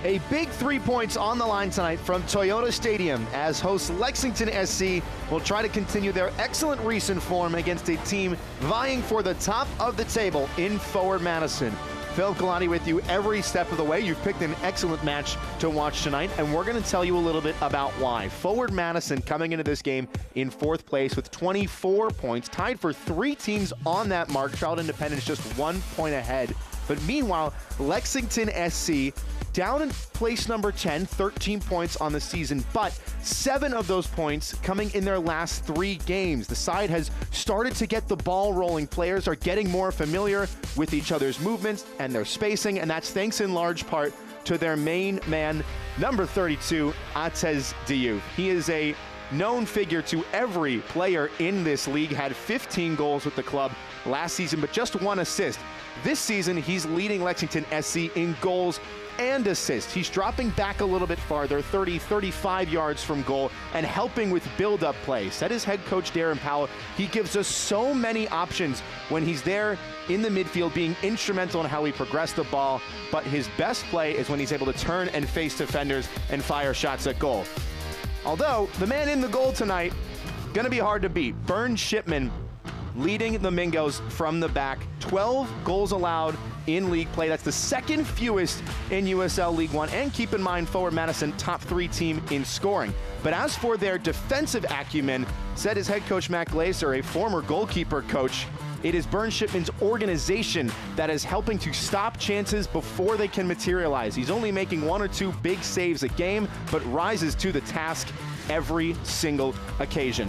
A big 3 points on the line tonight from Toyota Stadium as hosts Lexington SC will try to continue their excellent recent form against a team vying for the top of the table in Forward Madison. Phil Kalani with you every step of the way. You've picked an excellent match to watch tonight, and we're going to tell you a little bit about why. Forward Madison coming into this game in 4th place with 24 points, tied for 3 teams on that mark. Charlotte Independence just 1 point ahead. But meanwhile, Lexington SC down in place number 10, 13 points on the season, but 7 of those points coming in their last 3 games. The side has started to get the ball rolling. Players are getting more familiar with each other's movements and their spacing, and that's thanks in large part to their main man, number 32, Atez Diouf. He is a known figure to every player in this league, had 15 goals with the club last season, but just 1 assist. This season, he's leading Lexington SC in goals and assists. He's dropping back a little bit farther, 30, 35 yards from goal, and helping with build-up play. Said his head coach, Darren Powell, he gives us so many options when he's there in the midfield, being instrumental in how we progress the ball, but his best play is when he's able to turn and face defenders and fire shots at goal. Although, the man in the goal tonight, gonna be hard to beat. Burn Shipman leading the Mingos from the back. 12 goals allowed in league play. That's the 2nd fewest in USL League One. And keep in mind, Forward Madison, top 3 team in scoring. But as for their defensive acumen, said his head coach, Matt Glaser, a former goalkeeper coach, it is Burn Shipman's organization that is helping to stop chances before they can materialize. He's only making 1 or 2 big saves a game, but rises to the task every single occasion.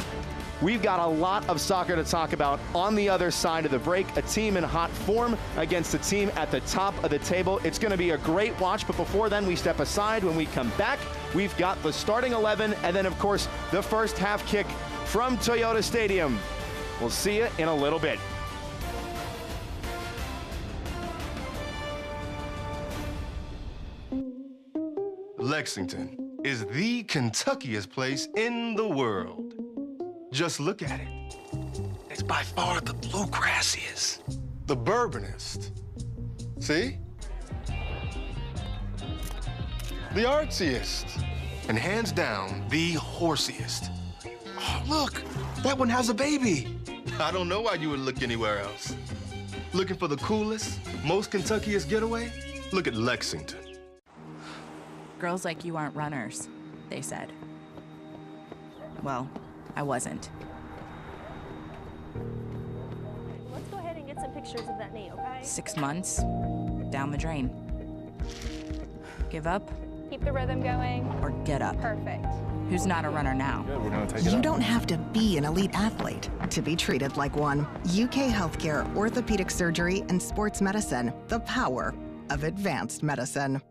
We've got a lot of soccer to talk about on the other side of the break. A team in hot form against a team at the top of the table. It's going to be a great watch, but before then, we step aside. When we come back, we've got the starting 11, and then, of course, the first half kick from Toyota Stadium. We'll see you in a little bit. Lexington is the Kentuckiest place in the world. Just look at it. It's by far the bluegrassiest, the bourbonist. See? The artsiest, and hands down, the horsiest. Oh, look, that one has a baby. I don't know why you would look anywhere else. Looking for the coolest, most Kentuckiest getaway? Look at Lexington. Girls like you aren't runners, they said. Well, I wasn't. Let's go ahead and get some pictures of that knee, okay? 6 months, down the drain. Give up Keep the rhythm going. or get up. Perfect. Who's not a runner now? We're gonna take You don't have to be an elite athlete to be treated like one. UK Healthcare, Orthopedic Surgery, and Sports Medicine. The power of advanced medicine.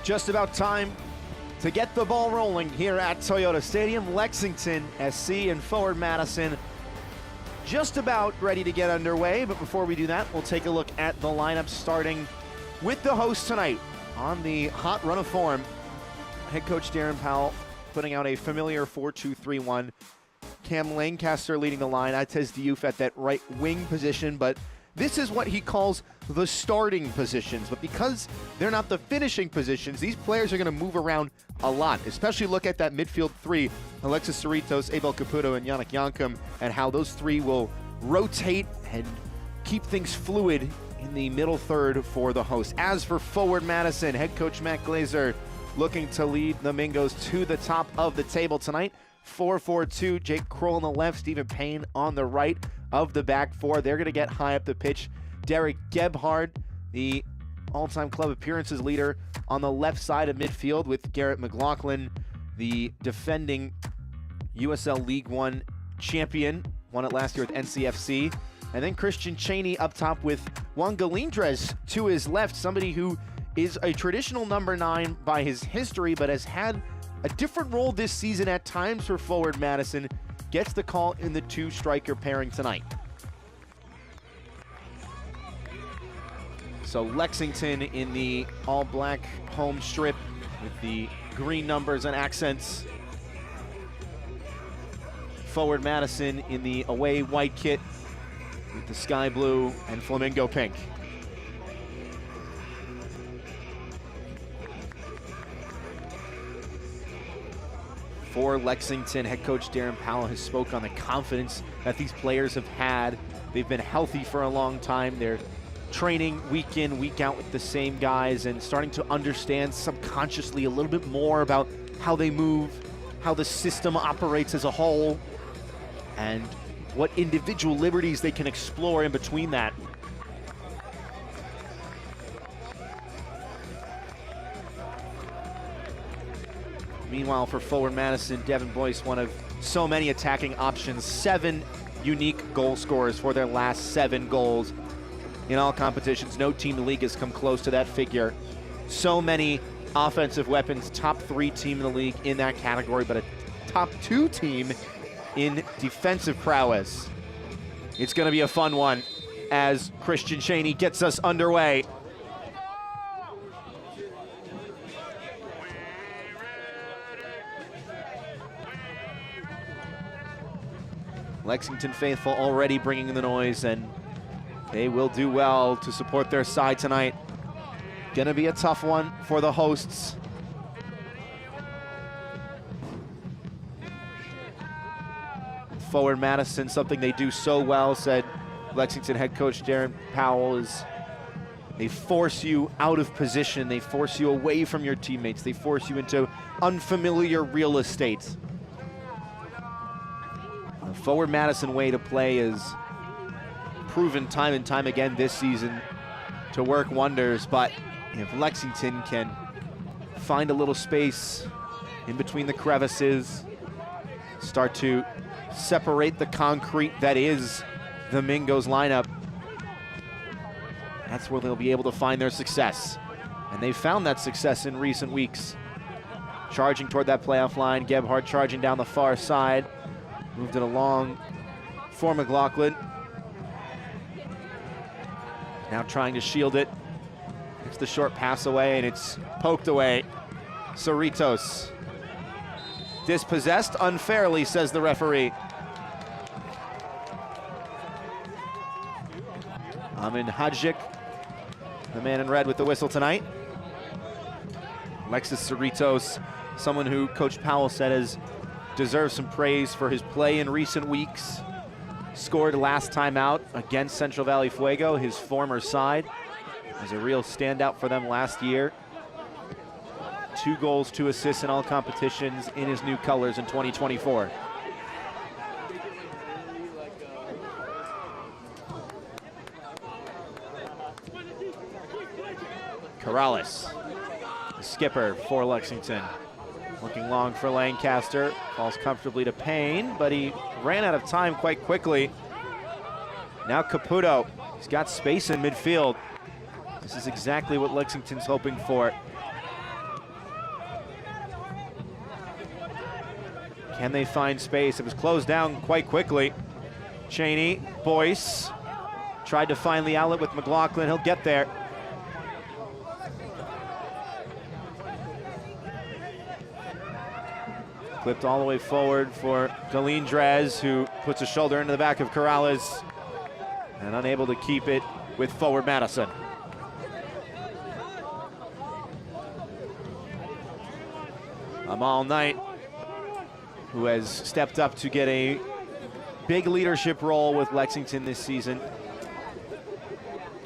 Just about time to get the ball rolling here at Toyota Stadium. Lexington SC and Forward Madison just about ready to get underway, but before we do that, we'll take a look at the lineup, starting with the host tonight on the hot run of form. Head coach Darren Powell putting out a familiar 4-2-3-1. Cam Lancaster leading the line. Atez Diouf at that right wing position, but this is what he calls the starting positions. But because they're not the finishing positions, these players are going to move around a lot, especially look at that midfield 3, Alexis Cerritos, Abel Caputo, and Yannick Yankum, and how those 3 will rotate and keep things fluid in the middle third for the host. As for forward Madison, head coach Matt Glazer looking to lead the Mingos to the top of the table tonight. 4-4-2, Jake Kroll on the left, Stephen Payne on the right of the back four. They're going to get high up the pitch. Derek Gebhard, the all-time club appearances leader, on the left side of midfield with Garrett McLaughlin, the defending USL League One champion, won it last year with NCFC. And then Christian Cheney up top with Juan Galindres to his left, somebody who is a traditional number 9 by his history, but has had a different role this season at times for forward Madison. Gets the call in the 2-striker pairing tonight. So Lexington in the all-black home strip with the green numbers and accents. Forward Madison in the away white kit with the sky blue and flamingo pink. For Lexington, head coach Darren Powell has spoke on the confidence that these players have had. They've been healthy for a long time. They're training week in, week out with the same guys and starting to understand subconsciously a little bit more about how they move, how the system operates as a whole, and what individual liberties they can explore in between that. Meanwhile, for forward Madison, Devin Boyce, one of so many attacking options, 7 unique goal scorers for their last 7 goals in all competitions. No team in the league has come close to that figure. So many offensive weapons, top 3 team in the league in that category, but a top 2 team in defensive prowess. It's going to be a fun one as Christian Cheney gets us underway. Lexington faithful already bringing in the noise, and they will do well to support their side tonight. Gonna be a tough one for the hosts. Forward Madison, something they do so well, said Lexington head coach Darren Powell, is they force you out of position, they force you away from your teammates, they force you into unfamiliar real estate. The forward Madison way to play is proven time and time again this season to work wonders, but if Lexington can find a little space in between the crevices, start to separate the concrete that is the Mingos lineup, that's where they'll be able to find their success. And they've found that success in recent weeks. Charging toward that playoff line, Gebhard charging down the far side. Moved it along for McLaughlin. Now trying to shield it. It's the short pass away, and it's poked away. Cerritos. Dispossessed unfairly, says the referee. Amin Hadjic, the man in red with the whistle tonight. Alexis Cerritos, someone who Coach Powell said has deserves some praise for his play in recent weeks. Scored last time out against Central Valley Fuego, his former side. Was a real standout for them last year. 2 goals, 2 assists in all competitions in his new colors in 2024. Corrales, the skipper for Lexington. Looking long for Lancaster, falls comfortably to Payne, but he ran out of time quite quickly. Now Caputo, he's got space in midfield. This is exactly what Lexington's hoping for. Can they find space? It was closed down quite quickly. Cheney, Boyce, tried to find the outlet with McLaughlin, he'll get there. Clipped all the way forward for Galindres, who puts a shoulder into the back of Corrales and unable to keep it with forward Madison. Amal Knight, who has stepped up to get a big leadership role with Lexington this season.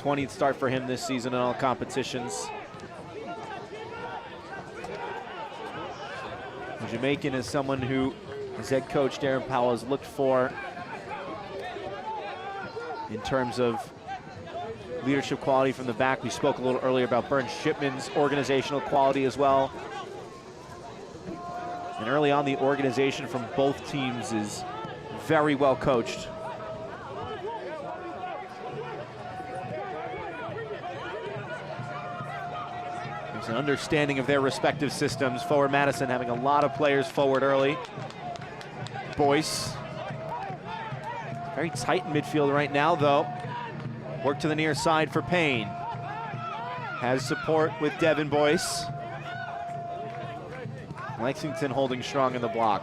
20th start for him this season in all competitions. The Jamaican is someone who his head coach Darren Powell has looked for in terms of leadership quality from the back. We spoke a little earlier about Burns Shipman's organizational quality as well. And early on, the organization from both teams is very well coached. There's an understanding of their respective systems. Forward Madison having a lot of players forward early. Boyce. Very tight in midfield right now, though. Work to the near side for Payne. Has support with Devin Boyce. Lexington holding strong in the block.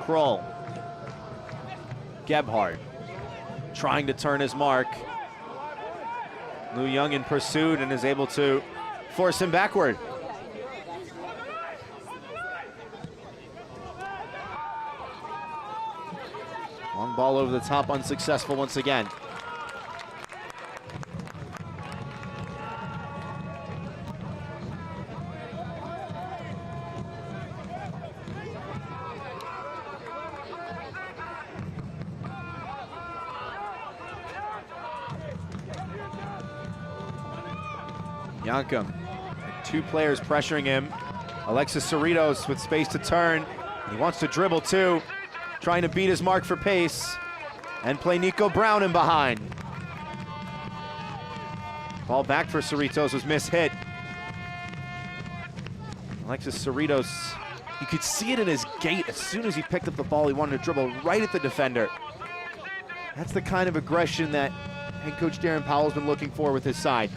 Kroll. Gebhardt trying to turn his mark. Lou Young in pursuit and is able to force him backward. Long ball over the top, unsuccessful once again. Yankum, two players pressuring him. Alexis Cerritos with space to turn. He wants to dribble too, trying to beat his mark for pace and play Nico Brown in behind. Ball back for Cerritos was mishit. Alexis Cerritos, you could see it in his gait. As soon as he picked up the ball, he wanted to dribble right at the defender. That's the kind of aggression that head coach Darren Powell's been looking for with his side.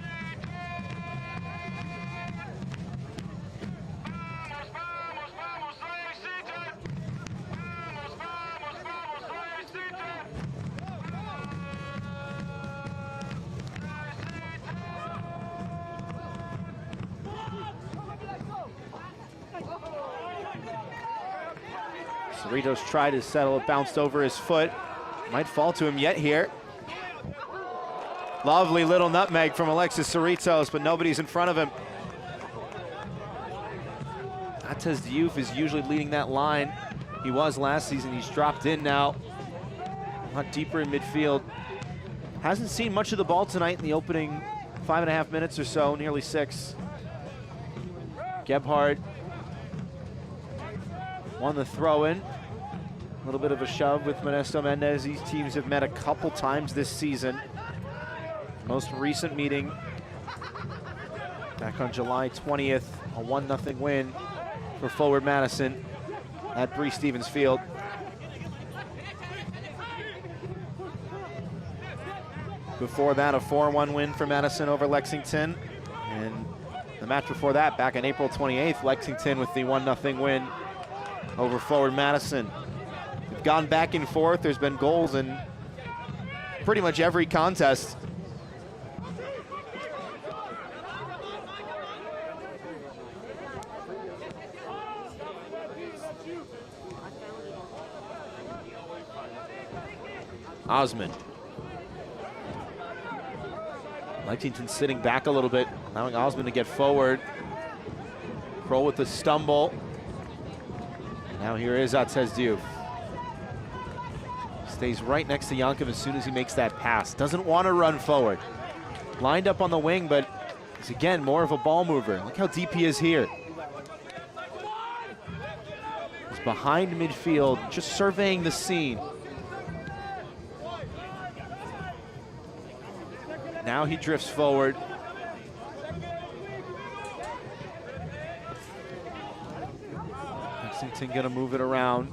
Cerritos tried to settle it, bounced over his foot. Might fall to him yet here. Lovely little nutmeg from Alexis Cerritos, but nobody's in front of him. Atez Youth is usually leading that line. He was last season. He's dropped in now. A lot deeper in midfield. Hasn't seen much of the ball tonight in the opening 5.5 minutes or so, nearly 6. Gebhardt won the throw-in. A little bit of a shove with Modesto Mendez. These teams have met a couple times this season. Most recent meeting back on July 20th, a 1-0 win for Forward Madison at Bree Stevens Field. Before that, a 4-1 win for Madison over Lexington. And the match before that, back on April 28th, Lexington with the 1-0 win over Forward Madison. They've gone back and forth. There's been goals in pretty much every contest. Osman. Lexington sitting back a little bit, allowing Osman to get forward. Kroll with the stumble. And now here is Atez Diouf. Stays right next to Yankum as soon as he makes that pass. Doesn't want to run forward. Lined up on the wing, but is again more of a ball mover. Look how deep he is here. He's behind midfield, just surveying the scene. Now he drifts forward. Lexington gonna move it around.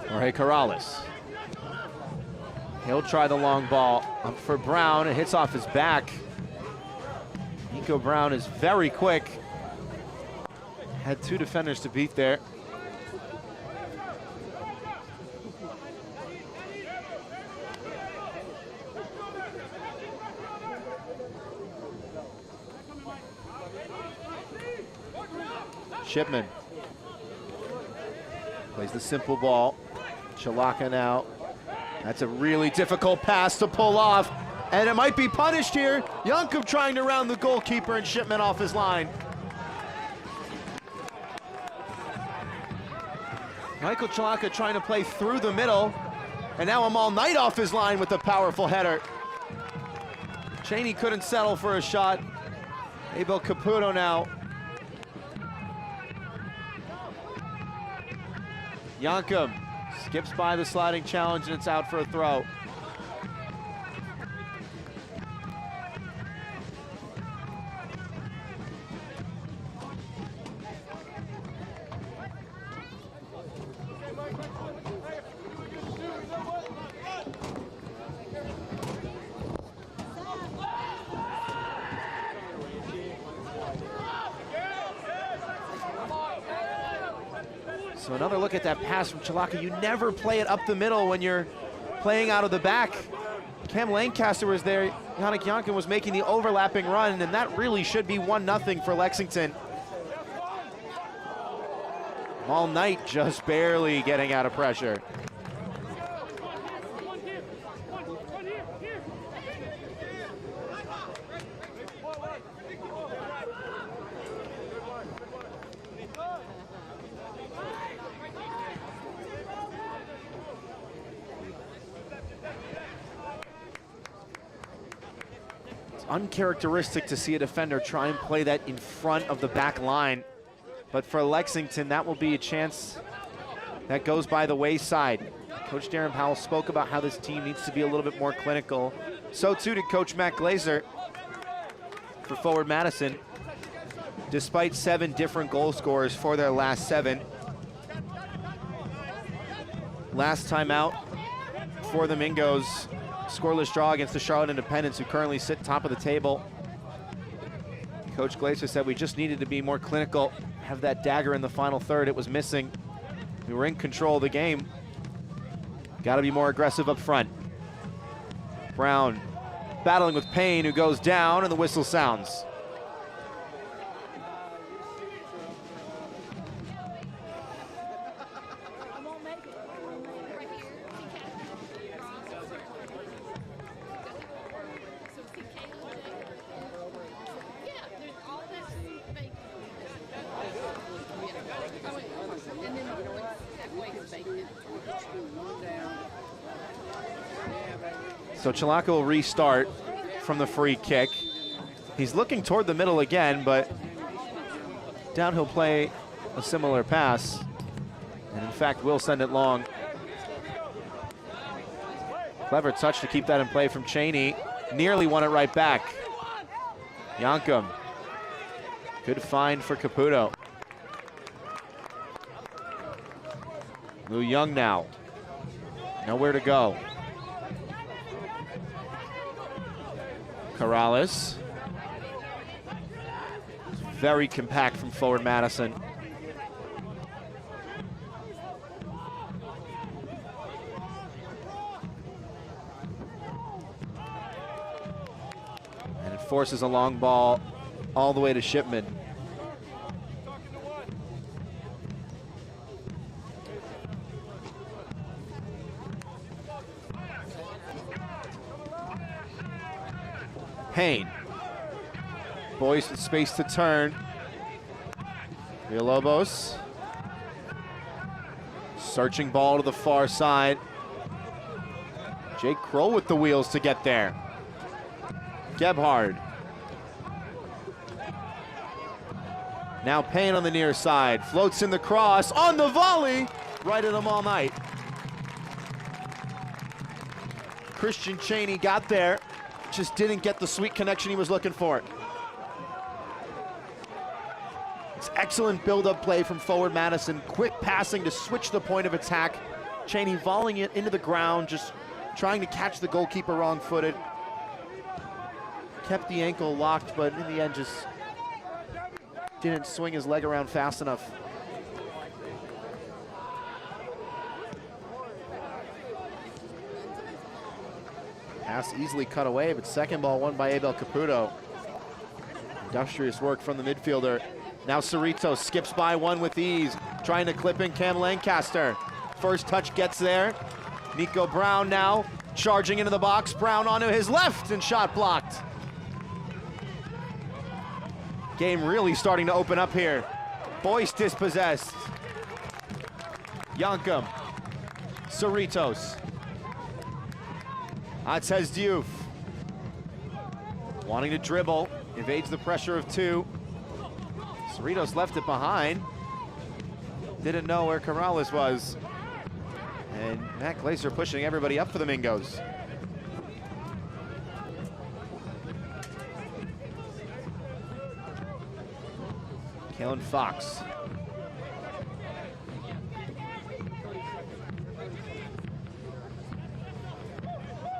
Jorge Corrales. He'll try the long ball up for Brown. It hits off his back. Nico Brown is very quick. Had two defenders to beat there. Shipman plays the simple ball. Chalaka now. That's a really difficult pass to pull off, and it might be punished here. Yankum trying to round the goalkeeper and Shipman off his line. Michael Chalaka trying to play through the middle, and now Amal Knight off his line with a powerful header. Cheney couldn't settle for a shot. Abel Caputo now. Yankum skips by the sliding challenge, and it's out for a throw. So another look at that pass from Chalaka. You never play it up the middle when you're playing out of the back. Cam Lancaster was there. Yannick Yankum was making the overlapping run, and that really should be 1-0 for Lexington. All Knight just barely getting out of pressure. Uncharacteristic to see a defender try and play that in front of the back line. But for Lexington, that will be a chance that goes by the wayside. Coach Darren Powell spoke about how this team needs to be a little bit more clinical. So too did Coach Matt Glazer for forward Madison. Despite 7 different goal scorers for their last 7. Last time out for the Mingos, scoreless draw against the Charlotte Independents, who currently sit top of the table. Coach Glazer said we just needed to be more clinical, have that dagger in the final third. It was missing. We were in control of the game. Got to be more aggressive up front. Brown battling with Payne, who goes down, and the whistle sounds. So Chalaka will restart from the free kick. He's looking toward the middle again, but down he'll play a similar pass, and in fact will send it long. Clever touch to keep that in play from Cheney. Nearly won it right back. Yankum. Good find for Caputo. Lou Young now. Nowhere to go. Corrales. Very compact from forward Madison. And it forces a long ball all the way to Shipman. Payne. Boys with space to turn. Villalobos. Searching ball to the far side. Jake Kroll with the wheels to get there. Gebhard. Now Payne on the near side. Floats in the cross on the volley. Right at him all night. Christian Cheney got there. Just didn't get the sweet connection he was looking for. It's excellent build-up play from forward Madison. Quick passing to switch the point of attack. Cheney volleying it into the ground, just trying to catch the goalkeeper wrong-footed. Kept the ankle locked, but in the end just didn't swing his leg around fast enough. Pass easily cut away, but second ball won by Abel Caputo. Industrious work from the midfielder. Now Cerritos skips by one with ease, trying to clip in Cam Lancaster. First touch gets there. Nico Brown now charging into the box. Brown onto his left and shot blocked. Game really starting to open up here. Boyce dispossessed. Yankum. Cerritos. Atez Diouf. Wanting to dribble. Evades the pressure of two. Cerritos left it behind. Didn't know where Corrales was. And Matt Glaser pushing everybody up for the Mingos. Kalen Fox.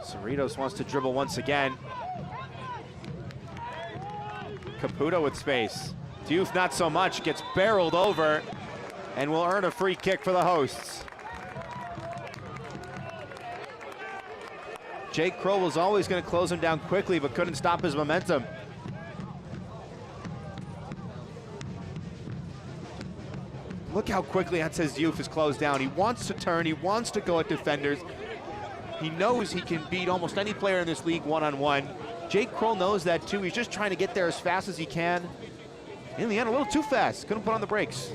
Cerritos wants to dribble once again. Caputo with space. Diouf not so much, gets barreled over and will earn a free kick for the hosts. Jake Kroll was always going to close him down quickly, but couldn't stop his momentum. Look how quickly Atez Diouf is closed down. He wants to turn, he wants to go at defenders. He knows he can beat almost any player in this league one-on-one. Jake Kroll knows that too. He's just trying to get there as fast as he can. In the end, a little too fast. Couldn't put on the brakes.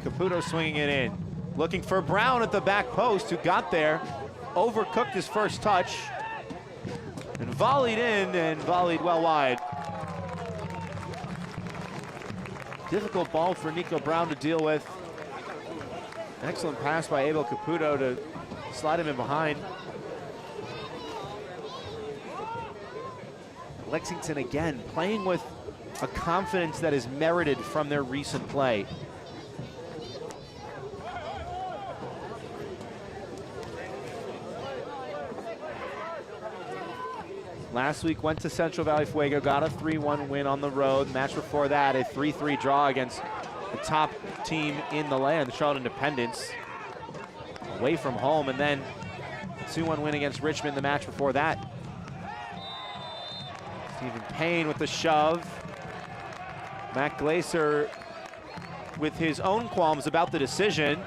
Caputo swinging it in. Looking for Brown at the back post, who got there. Overcooked his first touch. And volleyed in and volleyed well wide. Difficult ball for Nico Brown to deal with. Excellent pass by Abel Caputo to slide him in behind. Lexington again playing with a confidence that is merited from their recent play. Last week went to Central Valley Fuego, got a 3-1 win on the road. Match before that, a 3-3 draw against the top team in the land, the Charlotte Independence, away from home, and then a 2-1 win against Richmond the match before that. Stephen Payne with the shove. Matt Glaser with his own qualms about the decision.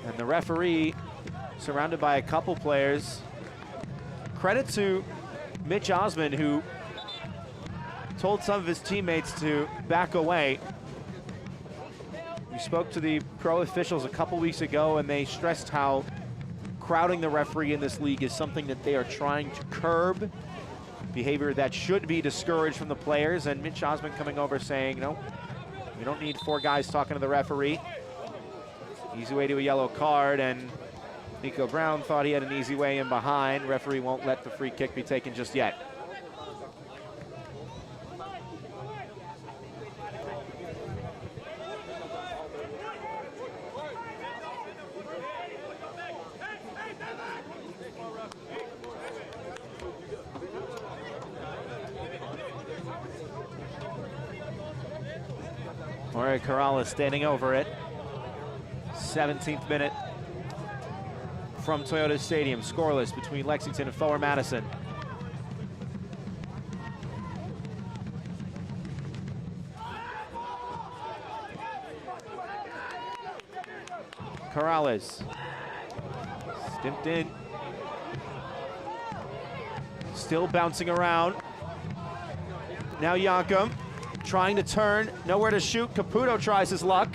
And the referee surrounded by a couple players. Credit to Mitch Osmond, who told some of his teammates to back away. We spoke to the pro officials a couple weeks ago, and they stressed how crowding the referee in this league is something that they are trying to curb, behavior that should be discouraged from the players. And Mitch Osmond coming over saying, no, we don't need four guys talking to the referee. Easy way to a yellow card, and Nico Brown thought he had an easy way in behind. Referee won't let the free kick be taken just yet. Jorge Corrales standing over it. 17th minute. From Toyota Stadium, scoreless between Lexington and Forward Madison. Corrales, stimped in. Still bouncing around. Now Yankum, trying to turn, nowhere to shoot. Caputo tries his luck.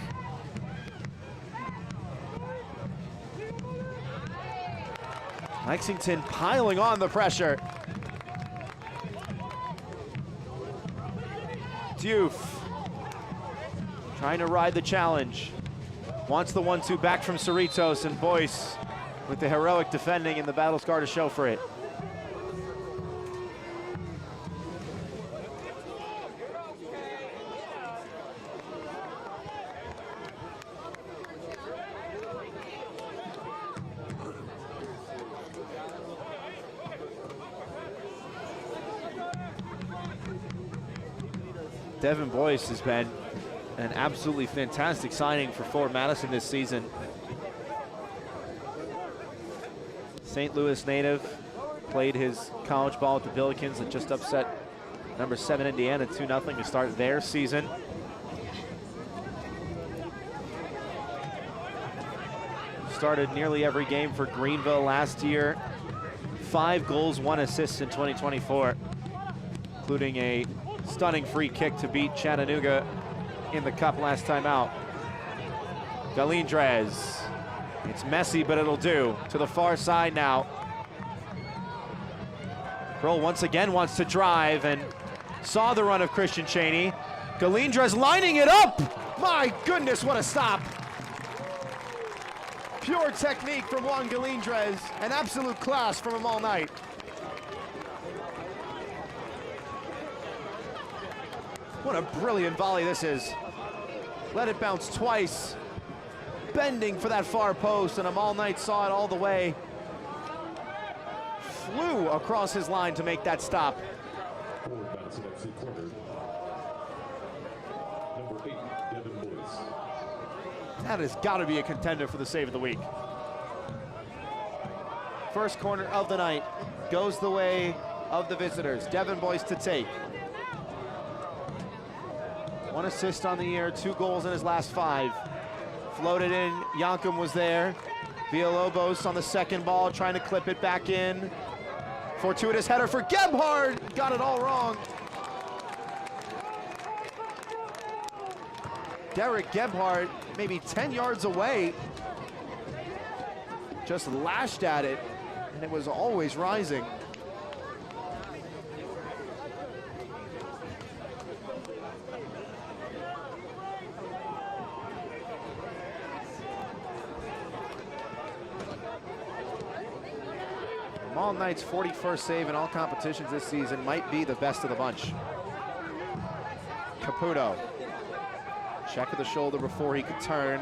Lexington piling on the pressure. Diouf trying to ride the challenge. Wants the 1-2 back from Cerritos, and Boyce with the heroic defending and the battle scar to show for it. Devin Boyce has been an absolutely fantastic signing for Forward Madison this season. St. Louis native, played his college ball with the Billikens and just upset number 7 Indiana 2-0 to start their season. Started nearly every game for Greenville last year. 5 goals, 1 assist in 2024, including a stunning free kick to beat Chattanooga in the cup last time out. Galindrez, it's messy, but it'll do. To the far side now. Kroll once again wants to drive and saw the run of Christian Chaney. Galindrez lining it up. My goodness, what a stop. Pure technique from Juan Galindrez, an absolute class from him all night. What a brilliant volley this is. Let it bounce twice. Bending for that far post, and Amal Knight saw it all the way. Flew across his line to make that stop. That has got to be a contender for the save of the week. First corner of the night goes the way of the visitors. Devin Boyce to take. 1 assist on the year, 2 goals in his last 5. Floated in, Yankum was there. Villalobos on the second ball, trying to clip it back in. Fortuitous header for Gebhard, got it all wrong. Derek Gebhard, maybe 10 yards away, just lashed at it, and it was always rising. Amal Knight's 41st save in all competitions this season might be the best of the bunch. Caputo. Check of the shoulder before he could turn.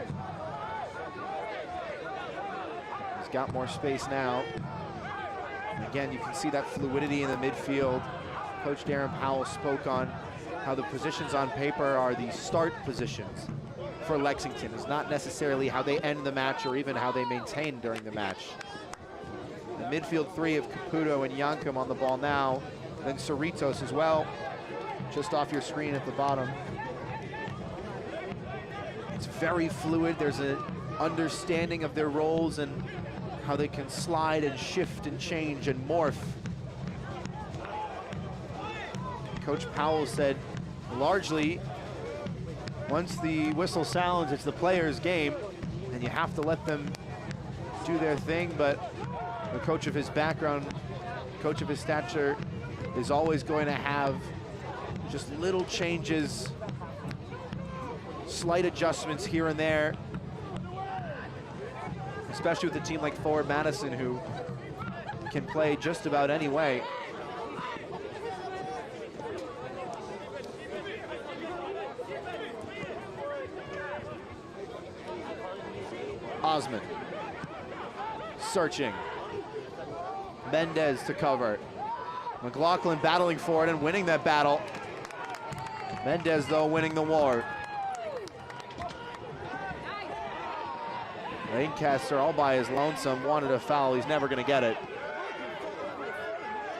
He's got more space now. And again, you can see that fluidity in the midfield. Coach Darren Powell spoke on how the positions on paper are the start positions for Lexington. It's not necessarily how they end the match or even how they maintain during the match. The midfield 3 of Caputo and Yankum on the ball now. Then Cerritos as well, just off your screen at the bottom. It's very fluid. There's an understanding of their roles and how they can slide and shift and change and morph. Coach Powell said, largely, once the whistle sounds, it's the players' game, and you have to let them do their thing, but the coach of his background, coach of his stature, is always going to have just little changes, slight adjustments here and there, especially with a team like Forward Madison, who can play just about any way. Osman searching. Mendez to cover. McLaughlin battling for it and winning that battle. Mendez, though, winning the war. Lancaster all by his lonesome, wanted a foul. He's never going to get it.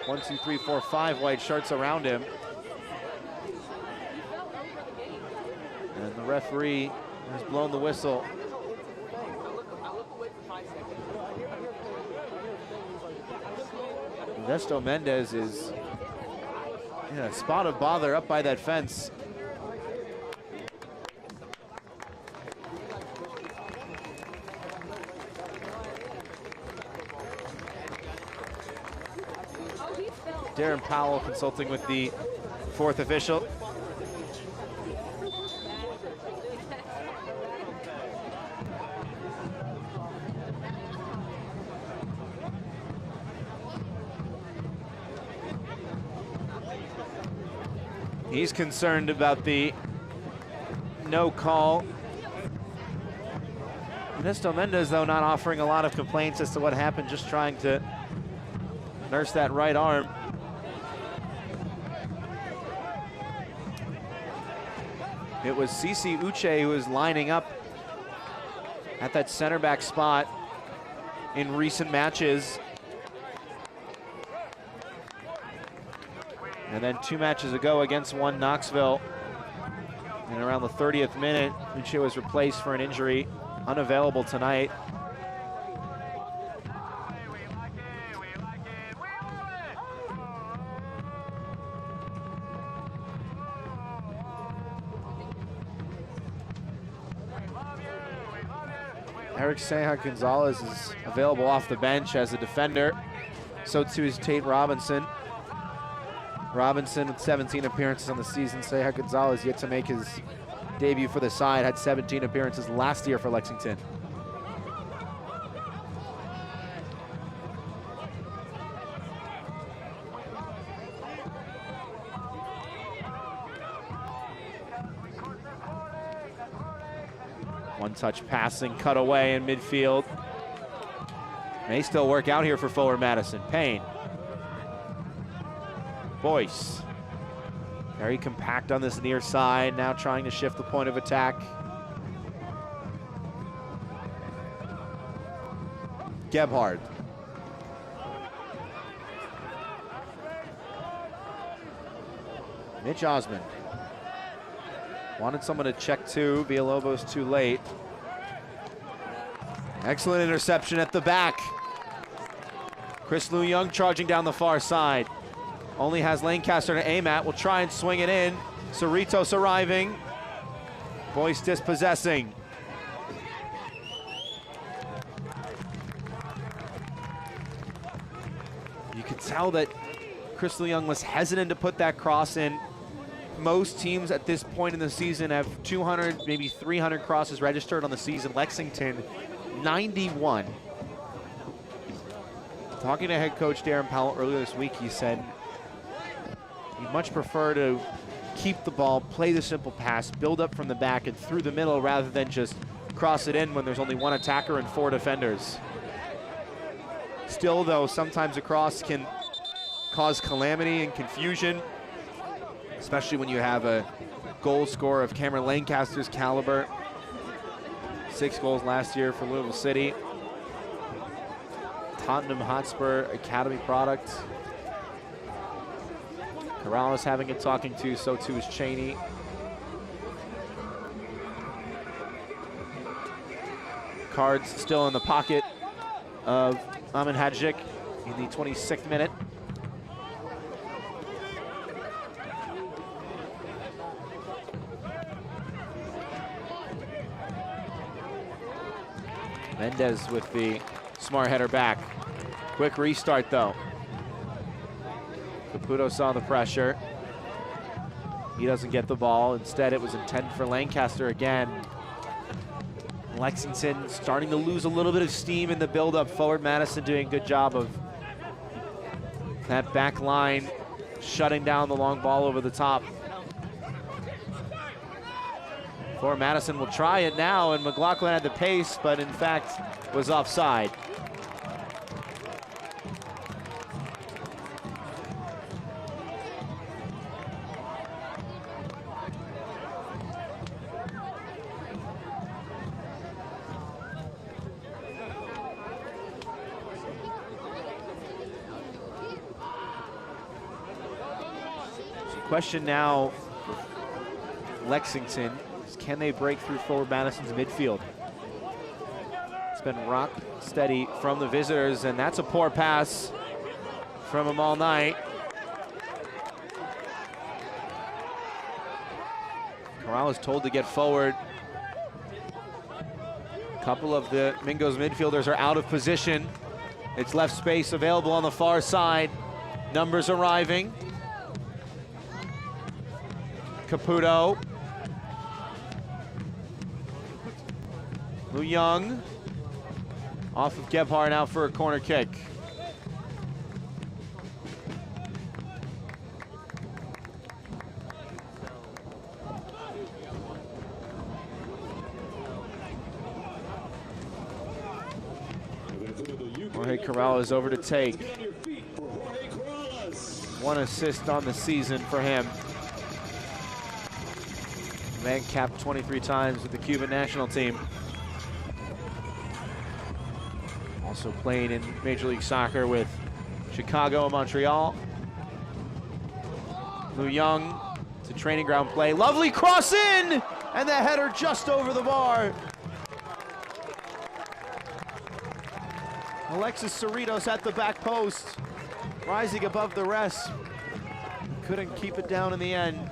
1, 2, 3, 4, 5 white shirts around him. And the referee has blown the whistle. Modesto Mendez is in a spot of bother up by that fence. Darren Powell consulting with the 4th official. He's concerned about the no call. Modesto Mendez, though, not offering a lot of complaints as to what happened, just trying to nurse that right arm. It was Sisi Uche who was lining up at that center back spot in recent matches. And then 2 matches ago against one Knoxville, and around the 30th minute, Uche was replaced for an injury, unavailable tonight. Eric Seja Gonzalez is available off the bench as a defender. So too is Tate Robinson. Robinson with 17 appearances on the season. Seja Gonzalez yet to make his debut for the side. Had 17 appearances last year for Lexington. One-touch passing, cut away in midfield. May still work out here for forward Madison. Payne. Boyce. Very compact on this near side, now trying to shift the point of attack. Gebhard. Mitch Osmond. Wanted someone to check too. Villalobos too late. Excellent interception at the back. Chris Lou Young charging down the far side. Only has Lancaster to aim at. Will try and swing it in. Cerritos arriving. Boyce dispossessing. You could tell that Chris Lou Young was hesitant to put that cross in. Most teams at this point in the season have 200, maybe 300 crosses registered on the season. Lexington, 91. Talking to head coach Darren Powell earlier this week, he said he'd much prefer to keep the ball, play the simple pass, build up from the back and through the middle rather than just cross it in when there's only one attacker and 4 defenders. Still though, sometimes a cross can cause calamity and confusion, especially when you have a goal scorer of Cameron Lancaster's caliber. 6 goals last year for Louisville City. Tottenham Hotspur Academy product. Corrales having a talking to, so too is Cheney. Cards still in the pocket of Amin Hadjic in the 26th minute. Mendez with the smart header back. Quick restart though. Caputo saw the pressure. He doesn't get the ball. Instead, it was intended for Lancaster again. Lexington starting to lose a little bit of steam in the build-up. Forward Madison doing a good job of that back line shutting down the long ball over the top. Forward Madison will try it now, and McLaughlin had the pace, but in fact was offside. Question now for Lexington is, can they break through forward Madison's midfield? It's been rock steady from the visitors, and that's a poor pass from them all night. Corral is told to get forward. A couple of the Mingo's midfielders are out of position. It's left space available on the far side. Numbers arriving. Caputo. Lou Young off of Gebhard now for a corner kick. Jorge Corral is over to take. 1 assist on the season for him. Man capped 23 times with the Cuban national team. Also playing in Major League Soccer with Chicago and Montreal. Lu Young to training ground play. Lovely cross in! And the header just over the bar. Alexis Cerritos at the back post, rising above the rest. Couldn't keep it down in the end.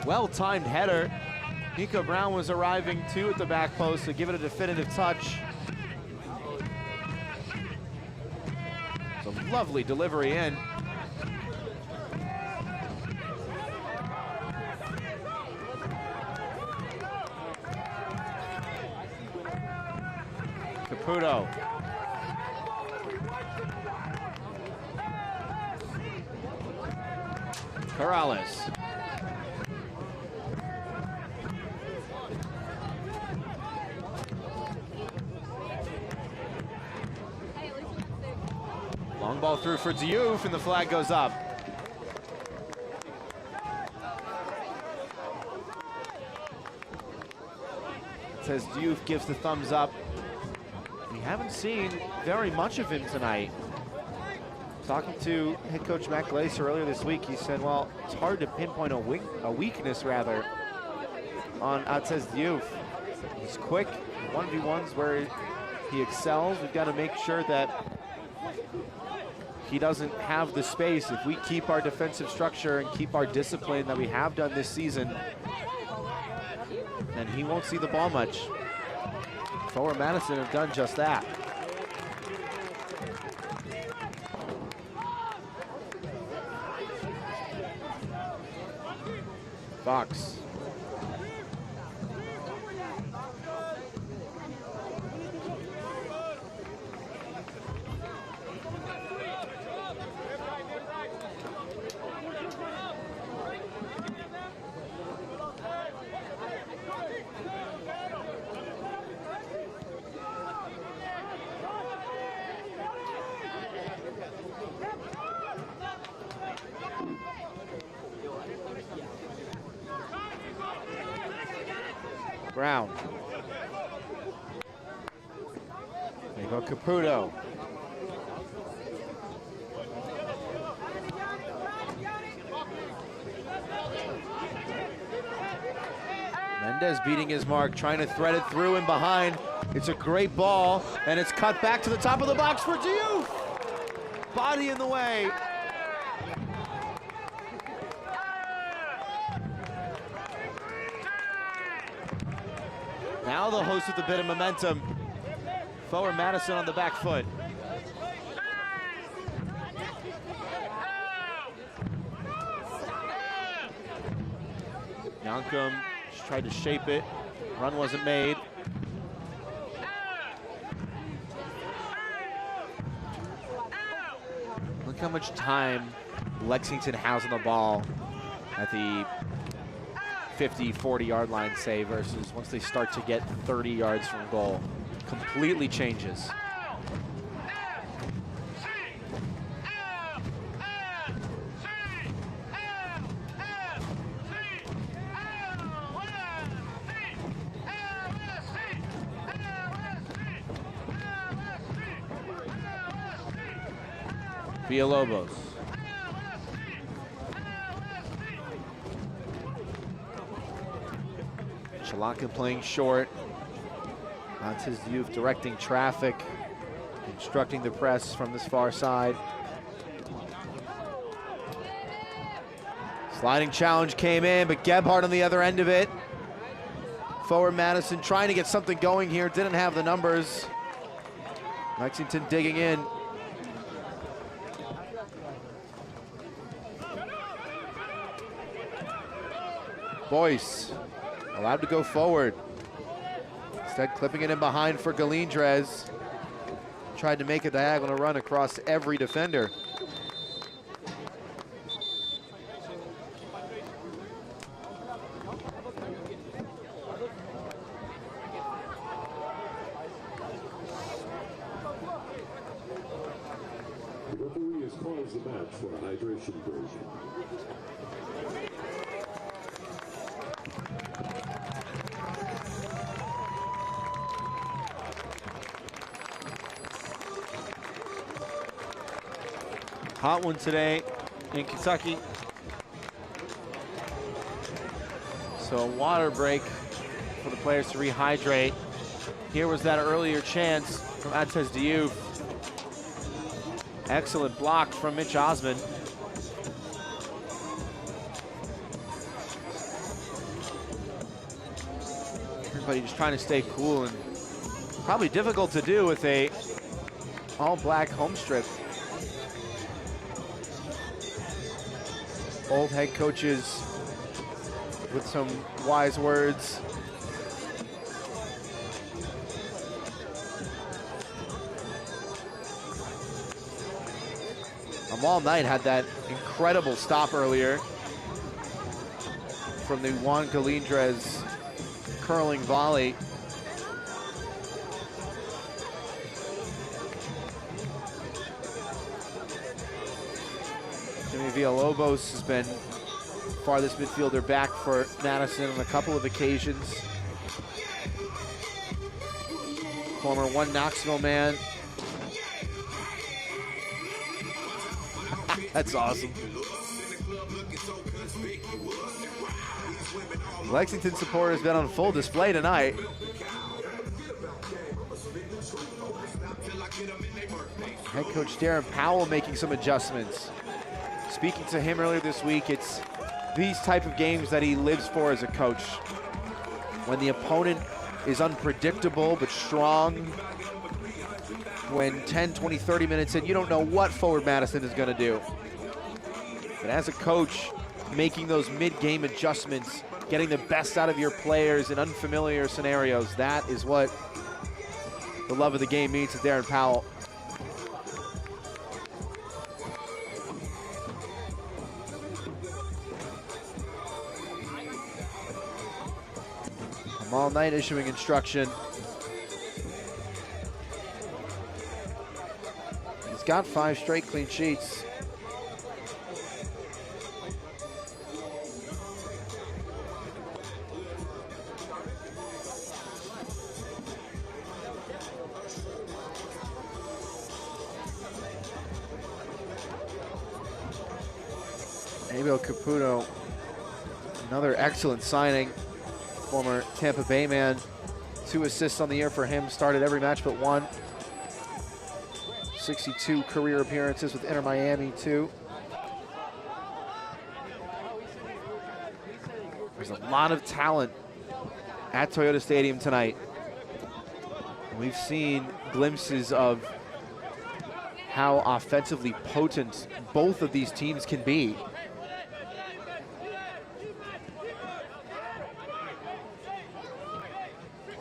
Well-timed header. Nico Brown was arriving too at the back post to give it a definitive touch. It's a lovely delivery in. Caputo. Corrales. Long ball through for Diouf, and the flag goes up. It says Diouf gives the thumbs up. We haven't seen very much of him tonight. Talking to head coach Matt Glaser earlier this week, he said, well, it's hard to pinpoint a weakness, rather, on Atzez Diouf. He's quick, 1v1s where he excels. We've got to make sure that he doesn't have the space. If we keep our defensive structure and keep our discipline that we have done this season, then he won't see the ball much. Forward Madison have done just that. Fox. Brown. There you go, Caputo. Mendez beating his mark, trying to thread it through and behind. It's a great ball, and it's cut back to the top of the box for Diouf. Body in the way. Now the host with a bit of momentum. Forward Madison on the back foot. Yankum just tried to shape it. Run wasn't made. Look how much time Lexington has on the ball at the 50, 40-yard line, say, versus once they start to get 30 yards from goal. Completely changes. Villalobos. Chalanka playing short. Atzez Diouf directing traffic, instructing the press from this far side. Sliding challenge came in, but Gebhardt on the other end of it. Forward Madison trying to get something going here, didn't have the numbers. Lexington digging in. Boyce allowed to go forward. Instead, clipping it in behind for Galindrez. Tried to make a diagonal run across every defender. Please pause the match for a hydration break. Hot one today in Kentucky. So a water break for the players to rehydrate. Here was that earlier chance from Atez Diouf. Excellent block from Mitch Osman. Everybody just trying to stay cool, and probably difficult to do with a all-black home strip. Old head coaches with some wise words. All Night had that incredible stop earlier from the Juan Galindres curling volley. Jimmy Villalobos has been farthest midfielder back for Madison on a couple of occasions. Former one Knoxville man. That's awesome. Lexington support has been on full display tonight. Head coach Darren Powell making some adjustments. Speaking to him earlier this week, it's these type of games that he lives for as a coach. When the opponent is unpredictable but strong, when 10, 20, 30 minutes in, you don't know what forward Madison is going to do. But as a coach, making those mid-game adjustments, getting the best out of your players in unfamiliar scenarios, that is what the love of the game means to Darren Powell. I'm all night issuing instruction. He's got 5 straight clean sheets. Abel Caputo, another excellent signing. Former Tampa Bay man. 2 assists on the year for him. Started every match but one. 62 career appearances with Inter Miami too. There's a lot of talent at Toyota Stadium tonight. We've seen glimpses of how offensively potent both of these teams can be.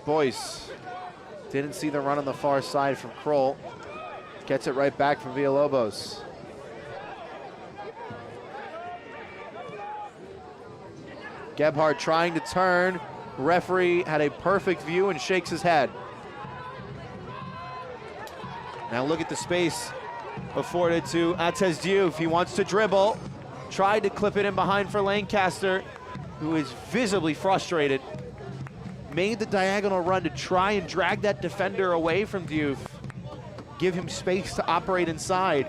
Boyce didn't see the run on the far side from Kroll. Gets it right back from Villalobos. Gebhardt trying to turn. Referee had a perfect view and shakes his head. Now look at the space afforded to Atez Diouf. He wants to dribble. Tried to clip it in behind for Lancaster, who is visibly frustrated. Made the diagonal run to try and drag that defender away from Diouf. Give him space to operate inside.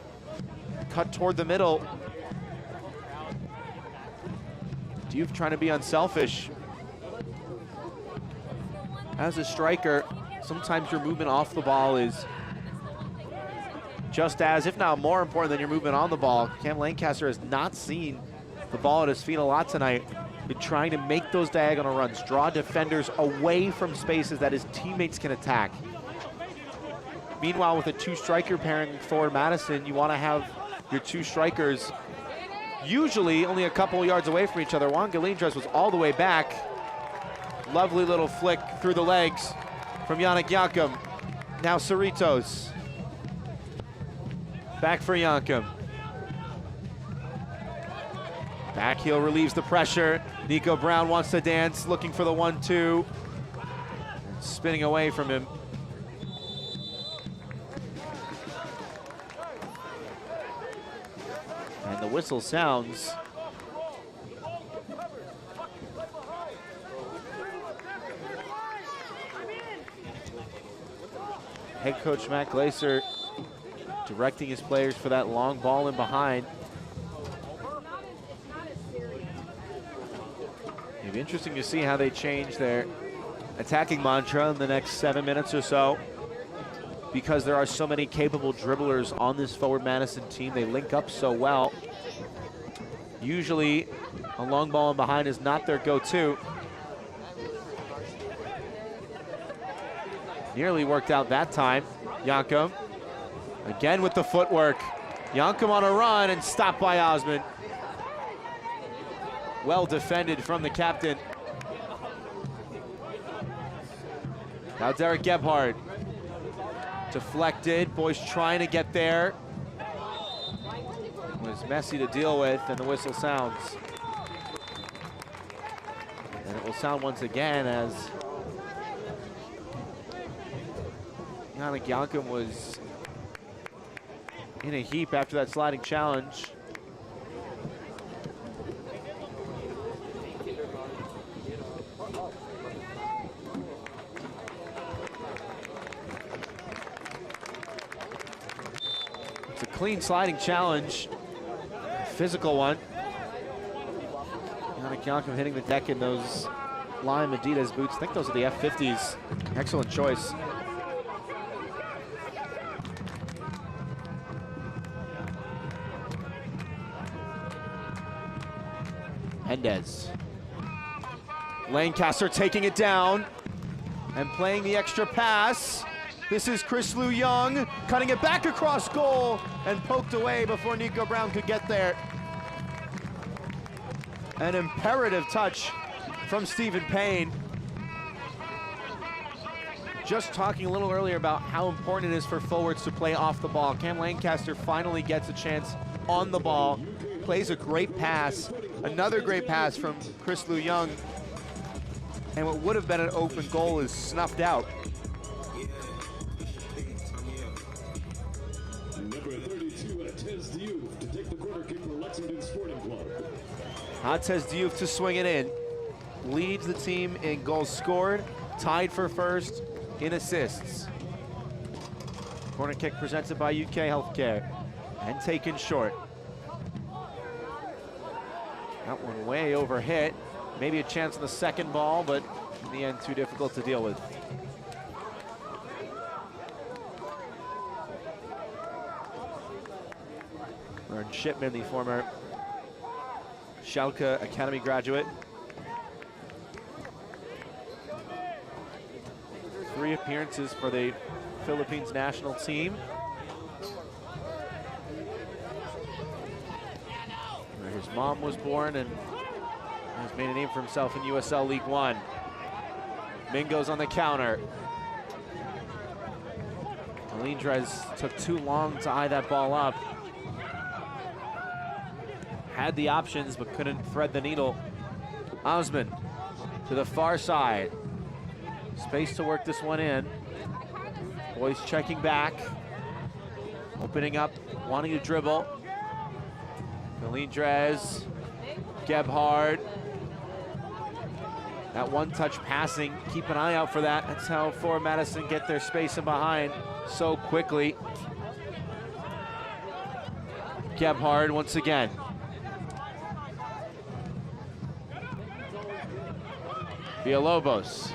Cut toward the middle. Diouf trying to be unselfish. As a striker, sometimes your movement off the ball is just as, if not more important than your movement on the ball. Cam Lancaster has not seen the ball at his feet a lot tonight. Been trying to make those diagonal runs, draw defenders away from spaces that his teammates can attack. Meanwhile, with a 2-striker pairing for Madison, you want to have your 2 strikers usually only a couple yards away from each other. Juan Galindres was all the way back. Lovely little flick through the legs from Yannick Yankum. Now Cerritos. Back for Yankum. Back heel relieves the pressure. Nico Brown wants to dance, looking for the 1-2. Spinning away from him. And the whistle sounds. Head coach Matt Glaser directing his players for that long ball in behind. It'll be interesting to see how they change their attacking mantra in the next 7 minutes or so, because there are so many capable dribblers on this Forward Madison team. They link up so well. Usually a long ball in behind is not their go-to. Nearly worked out that time. Yankum again with the footwork. Yankum on a run and stopped by Osman. Well defended from the captain. Now Derek Gebhardt. Deflected, boys trying to get there. It was messy to deal with, and the whistle sounds. And it will sound once again as Yannick Yankum was in a heap after that sliding challenge. It's a clean sliding challenge, a physical one. Yannick Yankum hitting the deck in those lime Adidas boots. I think those are the F50s. Excellent choice. Mendez. Lancaster taking it down and playing the extra pass. This is Chris Lou Young cutting it back across goal and poked away before Nico Brown could get there. An imperative touch from Stephen Payne. Just talking a little earlier about how important it is for forwards to play off the ball. Cam Lancaster finally gets a chance on the ball, plays a great pass. Another great pass from Chris Lou Young. And what would have been an open goal is snuffed out. Number 32, Atez Diouf to take the corner kick for Lexington Sporting Club. Atez Diouf to swing it in. Leads the team in goals scored, tied for first in assists. Corner kick presented by UK Healthcare and taken short. That one way over hit. Maybe a chance on the second ball, but in the end, too difficult to deal with. Lauren Shipman, the former Schalke Academy graduate. 3 appearances for the Philippines national team, where his mom was born and has made a name for himself in USL League One. Mingo's on the counter. Melendrez took too long to eye that ball up. Had the options, but couldn't thread the needle. Osman to the far side. Space to work this one in. Boys checking back. Opening up, wanting to dribble. Melendrez, Gebhardt. That one-touch passing, keep an eye out for that. That's how Forward Madison get their space in behind so quickly. Gebhardt once again. Villalobos.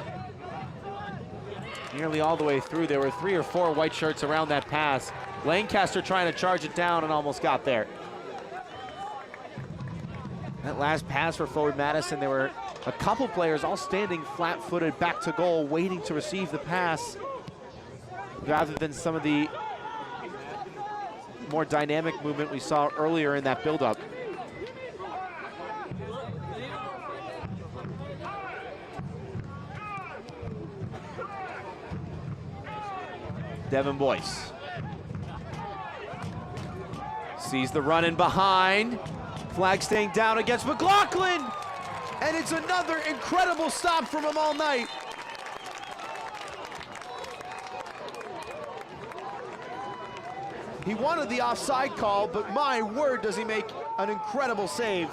Nearly all the way through. There were 3 or 4 white shirts around that pass. Lancaster trying to charge it down and almost got there. That last pass for Forward Madison, there were a couple players all standing flat-footed back to goal, waiting to receive the pass, rather than some of the more dynamic movement we saw earlier in that build-up. Devin Boyce sees the run in behind. Flag staying down against McLaughlin. And it's another incredible stop from him all night. He wanted the offside call, but my word, does he make an incredible save.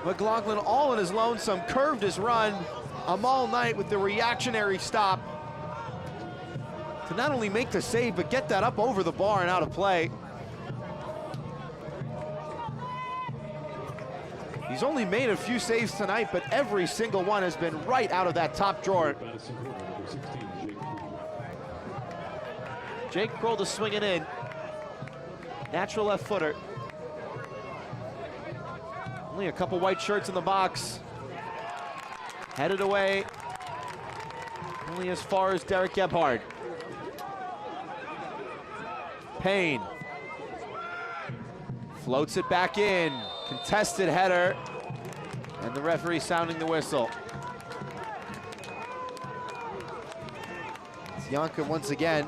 McLaughlin all on his lonesome, curved his run. Amal Knight with the reactionary stop to not only make the save, but get that up over the bar and out of play. He's only made a few saves tonight, but every single one has been right out of that top drawer. Jake Kroll to swing it in. Natural left footer. Only a couple white shirts in the box. Headed away. Only as far as Derek Gebhard. Payne. Floats it back in. Contested header. And the referee sounding the whistle. It's Janka once again.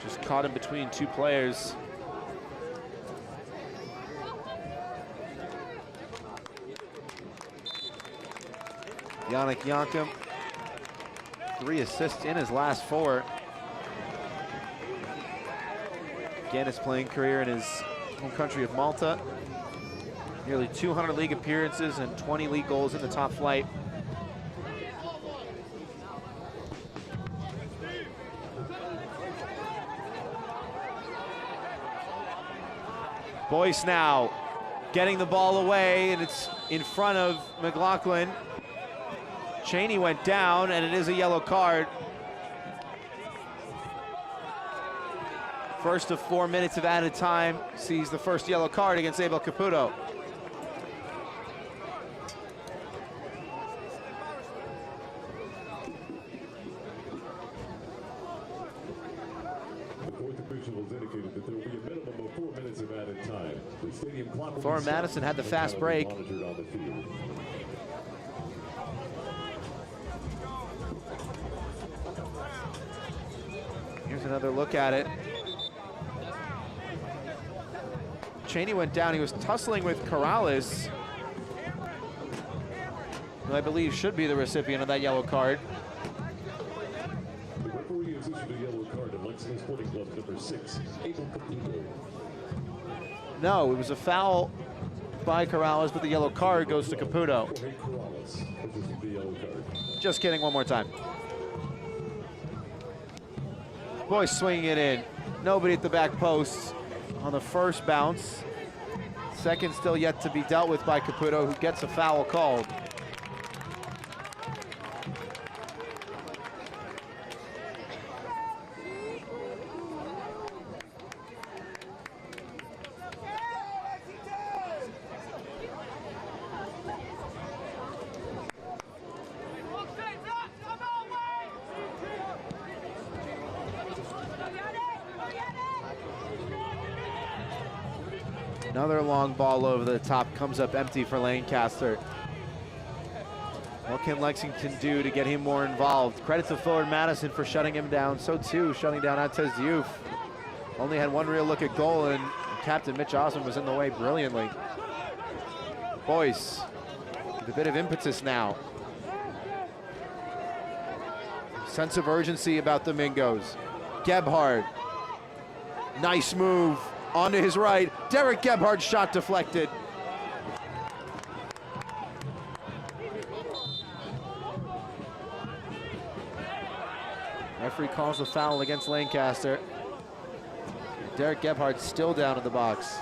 Just caught in between two players. Yannick Janka, 3 assists in his last 4. Again, his playing career in his home country of Malta. Nearly 200 league appearances and 20 league goals in the top flight. Boyce now getting the ball away, and it's in front of McLaughlin. Cheney went down, and it is a yellow card. First of 4 minutes of added time sees the first yellow card against Abel Caputo. The fourth official has indicated that there will be a minimum of 4 minutes of added time. The stadium clock will Flora be Madison had the fast break. monitored on the field. Here's another look at it. Cheney went down. He was tussling with Corrales, who I believe should be the recipient of that yellow card. The referee has issued a yellow card to Lexington Sporting Club number 6, Abel Caputo. No, it was a foul by Corrales, but the yellow card goes to Caputo. Jorge Corrales has received the yellow card. Just kidding, one more time. Boyce swinging it in. Nobody at the back post on the first bounce. Second still yet to be dealt with by Caputo, who gets a foul called. Another long ball over the top, comes up empty for Lancaster. What can Lexington do to get him more involved? Credit to forward Madison for shutting him down. So too, shutting down Atez Youth. Only had one real look at goal, and Captain Mitch Osmond was in the way brilliantly. Boyce with a bit of impetus now. Sense of urgency about the Mingos. Gebhard, nice move. Onto his right, Derek Gebhard's shot deflected. Referee calls the foul against Lancaster. Derek Gebhard still down in the box.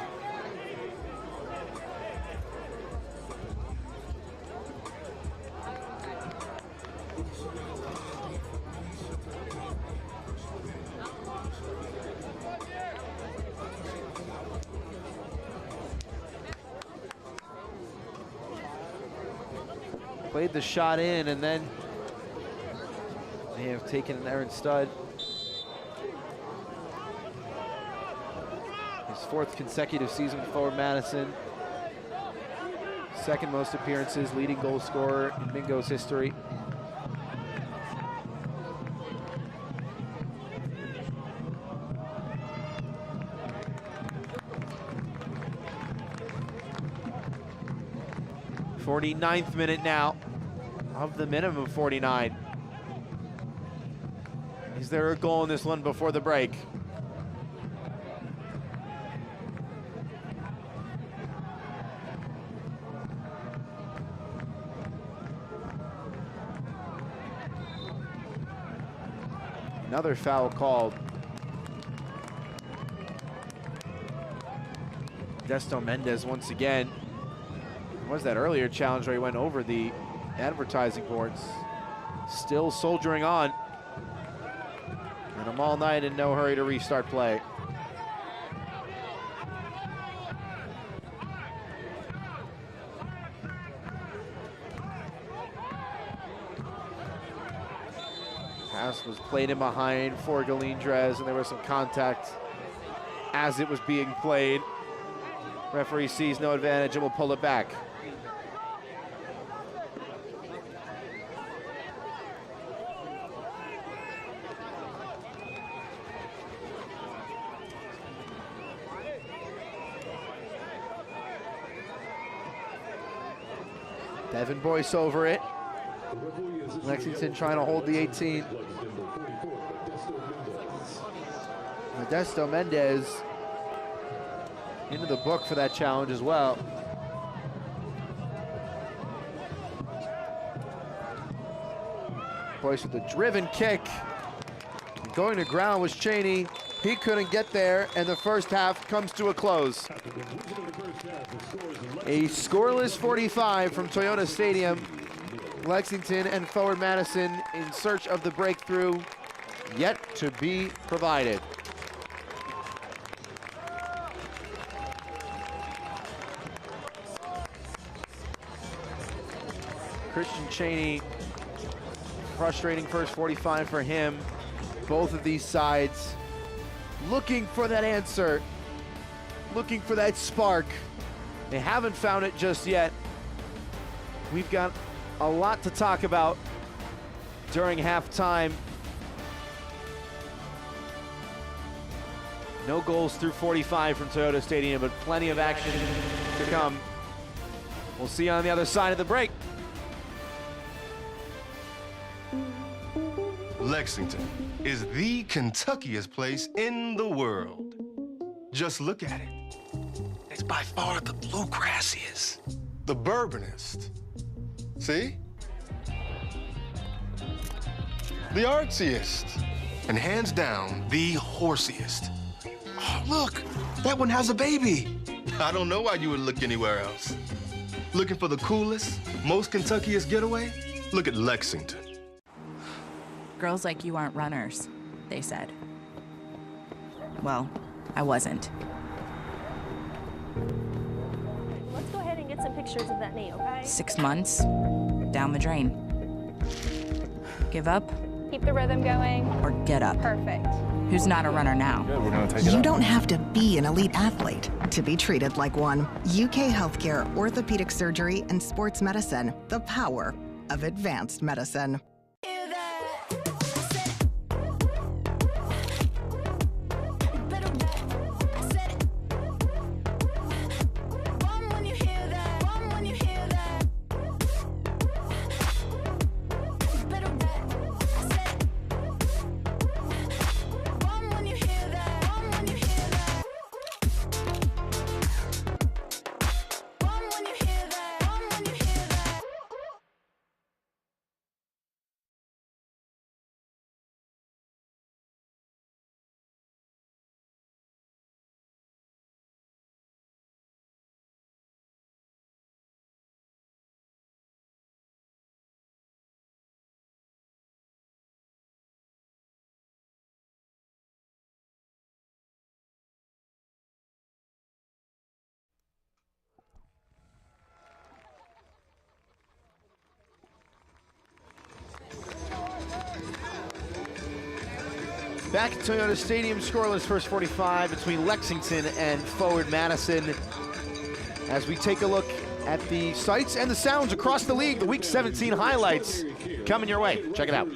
Played the shot in, and then they have taken an errant stud. His 4th consecutive season for Madison. 2nd most appearances, leading goal scorer in Mingo's history. 49th minute now of the minimum 49. Is there a goal in this one before the break? Another foul called. Desto Mendez once again. Was that earlier challenge where he went over the advertising boards? Still soldiering on. And I'm all night in no hurry to restart play. Pass was played in behind for Galindrez, and there was some contact as it was being played. Referee sees no advantage and will pull it back. Devin Boyce over it. Lexington trying to hold the 18. Modesto Mendez into the book for that challenge as well. Boyce with a driven kick. Going to ground was Cheney. He couldn't get there, and the first half comes to a close. A scoreless 45 from Toyota Stadium. Lexington and forward Madison in search of the breakthrough, yet to be provided. Christian Cheney, frustrating first 45 for him. Both of these sides looking for that answer, looking for that spark. They haven't found it just yet. We've got a lot to talk about during halftime. No goals through 45 from Toyota Stadium, but plenty of action to come. We'll see you on the other side of the break. Lexington is the Kentuckiest place in the world. Just look at it. It's by far the bluegrassiest, the bourbonist. See? The artsiest, and hands down, the horsiest. Oh, look, that one has a baby. I don't know why you would look anywhere else. Looking for the coolest, most Kentuckiest getaway? Look at Lexington. Girls like you aren't runners, they said. Well, I wasn't. Let's go ahead and get some pictures of that knee, okay? 6 months, down the drain. Give up Keep the rhythm going. or get up? Perfect. Who's not a runner now? You don't have to be an elite athlete to be treated like one. UK Healthcare, Orthopedic Surgery, and Sports Medicine. The power of advanced medicine. Back at Toyota Stadium, scoreless first 45 between Lexington and forward Madison. As we take a look at the sights and the sounds across the league, the Week 17 highlights coming your way. Check it out.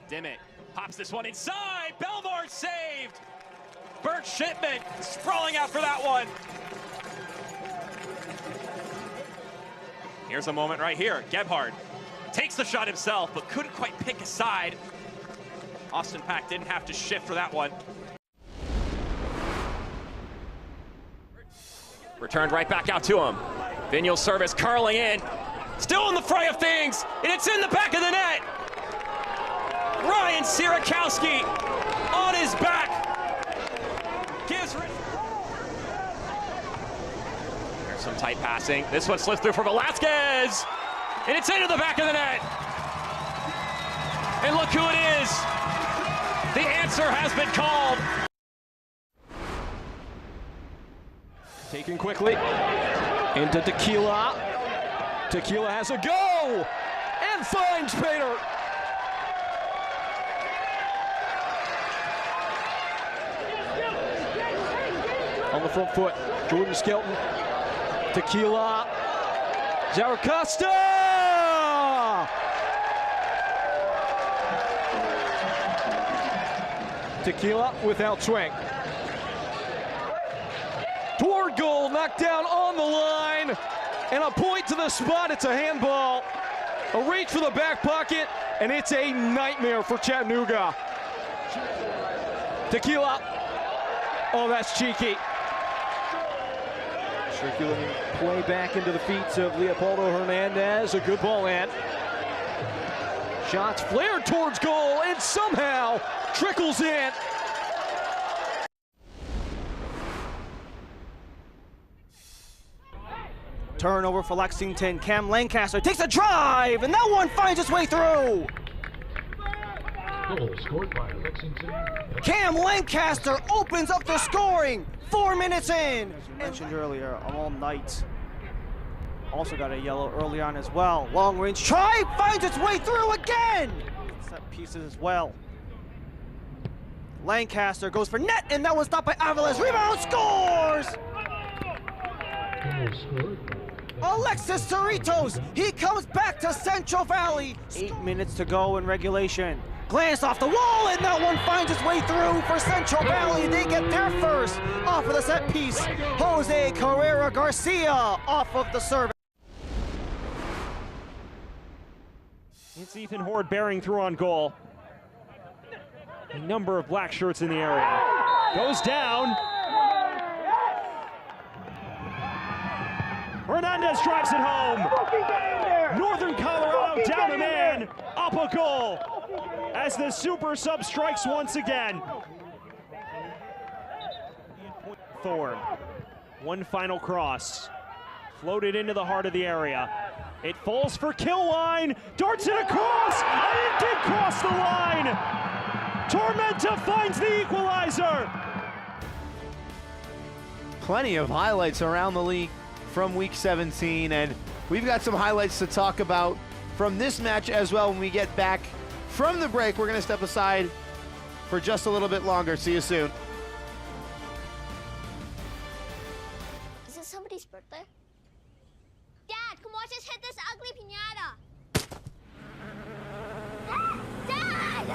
Dimmitt pops this one inside. Belvoir Hard saved. Bert Shipman sprawling out for that one. Here's a moment right here. Gebhardt takes the shot himself, but couldn't quite pick a side. Austin Pack didn't have to shift for that one. Returned right back out to him. Vigneault's service curling in. Still in the fray of things, and it's in the back of the net. Ryan Sierakowski on his back. There's some tight passing. This one slips through for Velasquez, and it's into the back of the net. And look who it is. The answer has been called. Taken quickly into Tequila. Tequila has a go and finds Pater. On the front foot, Jordan Skelton. Tequila. Zaracosta! Tequila without swing. Toward goal, knocked down on the line, and a point to the spot. It's a handball. A reach for the back pocket, and it's a nightmare for Chattanooga. Tequila. Oh, that's cheeky. Circulating play back into the feet of Leopoldo Hernandez. A good ball in. Shots flared towards goal and somehow trickles in. Turnover for Lexington. Cam Lancaster takes a drive, and that one finds its way through. Goal scored by Lexington. Cam Lancaster opens up the scoring 4 minutes in. As you mentioned earlier, all night. Also got a yellow early on as well. Long range try finds its way through again. Set pieces as well. Lancaster goes for net, and that was stopped by Aviles. Rebound, scores! Goal scored by Alexis Cerritos, he comes back to Central Valley. 8 minutes to go in regulation. Glance off the wall, and that one finds its way through for Central Valley. They get their first off of the set piece. Jose Carrera Garcia off of the service. It's Ethan Horde bearing through on goal. A number of black shirts in the area. Goes down. Hernandez drives it home. Northern Colorado down a man, up a goal. As the super sub strikes once again. Thorne, one final cross. Floated into the heart of the area. It falls for Killwine, darts it across, and it did cross the line. Tormenta finds the equalizer. Plenty of highlights around the league from week 17, and we've got some highlights to talk about from this match as well when we get back from the break. We're going to step aside for just a little bit longer. See you soon. Is it somebody's birthday? Dad, come watch us hit this ugly piñata. Dad!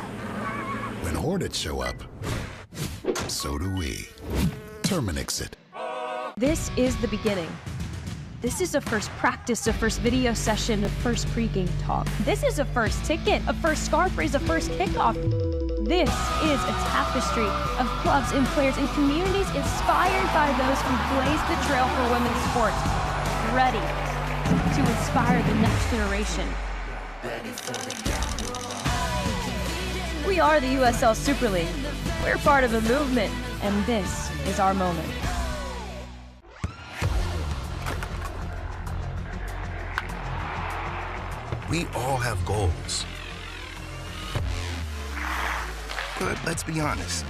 When Hornets show up, so do we. Terminix it. This is the beginning. This is a first practice, a first video session, a first pregame talk. This is a first ticket, a first scarf raise, a first kickoff. This is a tapestry of clubs and players and communities inspired by those who blazed the trail for women's sports, ready to inspire the next generation. We are the USL Super League. We're part of a movement, and this is our moment. We all have goals. But let's be honest.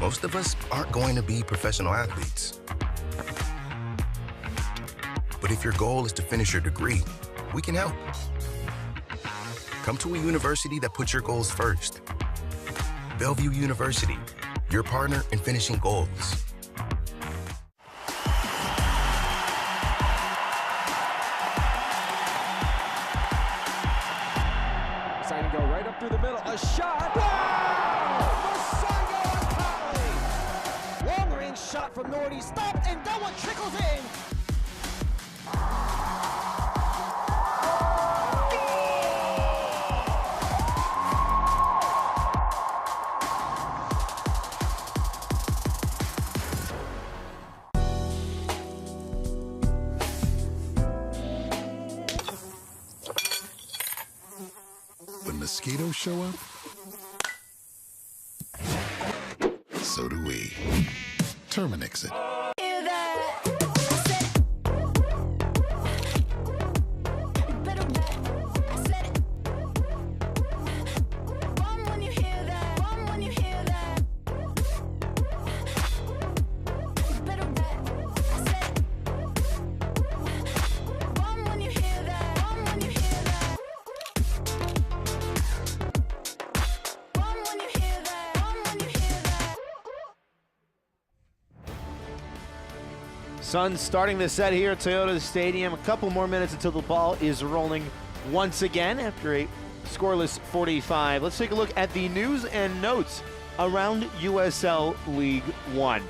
Most of us aren't going to be professional athletes. But if your goal is to finish your degree, we can help. Come to a university that puts your goals first. Bellevue University, your partner in finishing goals. Go right up through the middle. A shot. Wow! from Nordy, stopped, and that one trickles in. When mosquitoes show up, so do we. Terminix it. Suns starting the set here at Toyota Stadium. A couple more minutes until the ball is rolling once again after a scoreless 45. Let's take a look at the news and notes around USL League One.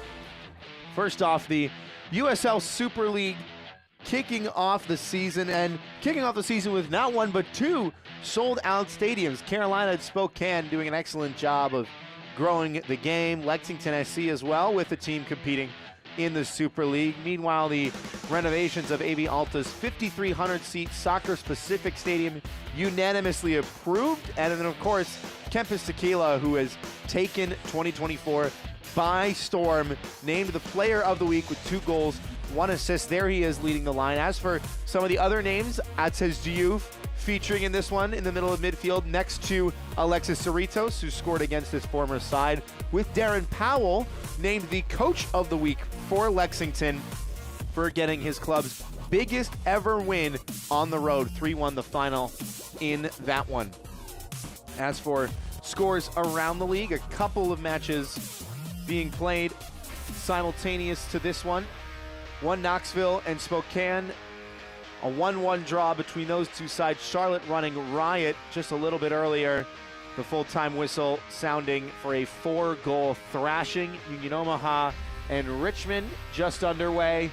First off, the USL Super League kicking off the season, and kicking off the season with not one but two sold-out stadiums. Carolina and Spokane doing an excellent job of growing the game. Lexington SC as well, with the team competing in the Super League. Meanwhile, the renovations of AV Alta's 5,300-seat soccer-specific stadium unanimously approved. And then, of course, Kempis Tequila, who has taken 2024 by storm, named the player of the week with 2 goals, 1 assist. There he is leading the line. As for some of the other names, Atez Diouf featuring in this one in the middle of midfield next to Alexis Cerritos, who scored against his former side, with Darren Powell named the coach of the week for Lexington for getting his club's biggest ever win on the road. 3-1 the final in that one. As for scores around the league, a couple of matches being played simultaneous to this one. One Knoxville and Spokane, a 1-1 draw between those two sides. Charlotte running riot just a little bit earlier. The full-time whistle sounding for a 4-goal thrashing. Union Omaha and Richmond just underway.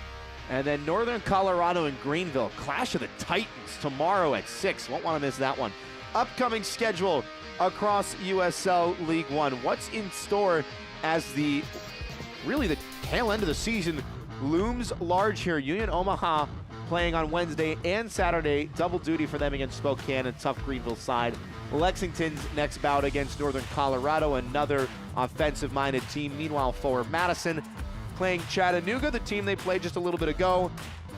And then Northern Colorado and Greenville. Clash of the Titans tomorrow at 6. Won't want to miss that one. Upcoming schedule across USL League One. What's in store as the tail end of the season looms large here? Union Omaha playing on Wednesday and Saturday. Double duty for them against Spokane and tough Greenville side. Lexington's next bout against Northern Colorado, another offensive-minded team. Meanwhile, for Madison, playing Chattanooga, the team they played just a little bit ago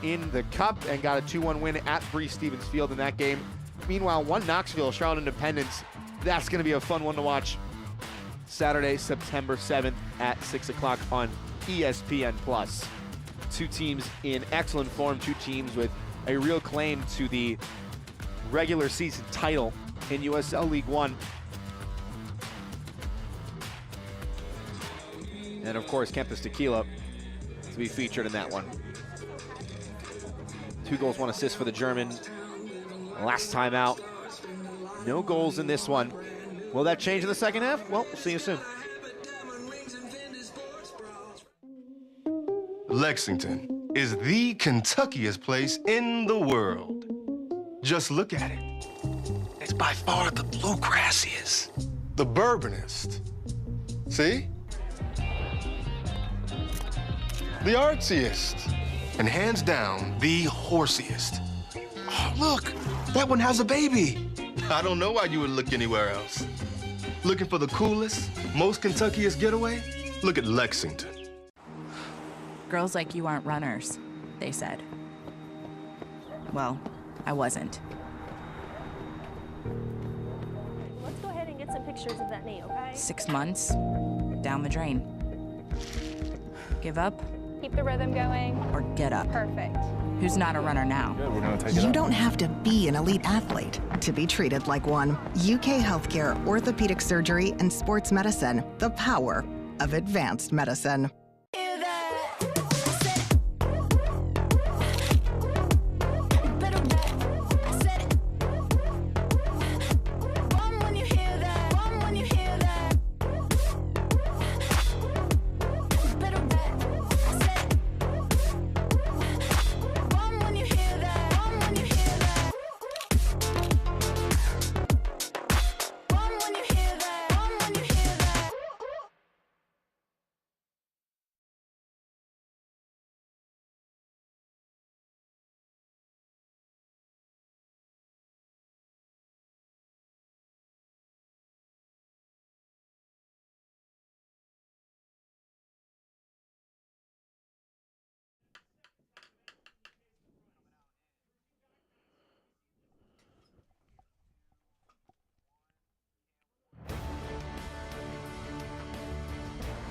in the Cup, and got a 2-1 win at Bree Stevens Field in that game. Meanwhile, one Knoxville, Charlotte Independence. That's going to be a fun one to watch. Saturday, September 7th at 6 o'clock on ESPN+. Two teams in excellent form, two teams with a real claim to the regular season title in USL League One. And of course, Kempis Tequila to be featured in that one. 2 goals, 1 assist for the German. Last time out, no goals in this one. Will that change in the second half? Well, we'll see you soon. Lexington is the Kentuckiest place in the world. Just look at it. It's by far the bluegrassiest, the bourbonist. See? The artsiest, and hands down, the horsiest. Oh, look, that one has a baby. I don't know why you would look anywhere else. Looking for the coolest, most Kentuckiest getaway? Look at Lexington. Girls like you aren't runners, they said. Well, I wasn't. Let's go ahead and get some pictures of that knee, okay? 6 months, down the drain. Give up? Keep the rhythm going. Or get up? Perfect. Who's not a runner now? Good, we're gonna take it You out. don't have to be an elite athlete to be treated like one. UK Healthcare, Orthopedic Surgery, and Sports Medicine. The power of advanced medicine.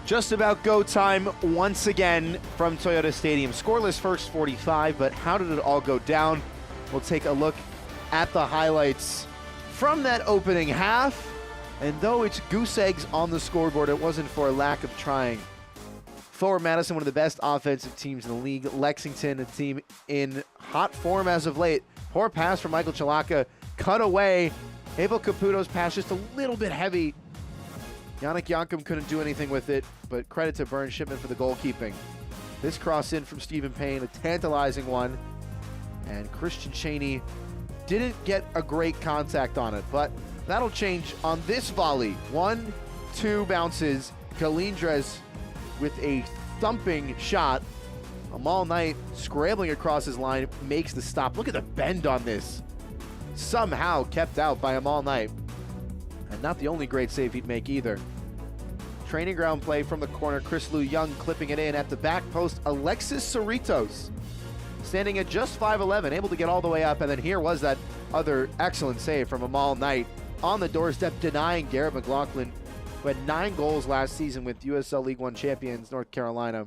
Just about go time once again from Toyota Stadium. Scoreless first 45, but how did it all go down? We'll take a look at the highlights from that opening half. And though it's goose eggs on the scoreboard, it wasn't for a lack of trying. Forward Madison, one of the best offensive teams in the league. Lexington, a team in hot form as of late. Poor pass from Michael Chalaka, cut away. Abel Caputo's pass just a little bit heavy. Yannick Yankum couldn't do anything with it, but credit to Burn Shipman for the goalkeeping. This cross in from Stephen Payne, a tantalizing one. And Christian Cheney didn't get a great contact on it, but that'll change on this volley. 1, 2 bounces. Kalindres with a thumping shot. Amal Knight scrambling across his line makes the stop. Look at the bend on this. Somehow kept out by Amal Knight. And not the only great save he'd make either. Training ground play from the corner. Chris Lou Young clipping it in at the back post. Alexis Cerritos standing at just 5'11", able to get all the way up. And then here was that other excellent save from Amal Knight on the doorstep, denying Garrett McLaughlin, who had 9 goals last season with USL League One champions North Carolina.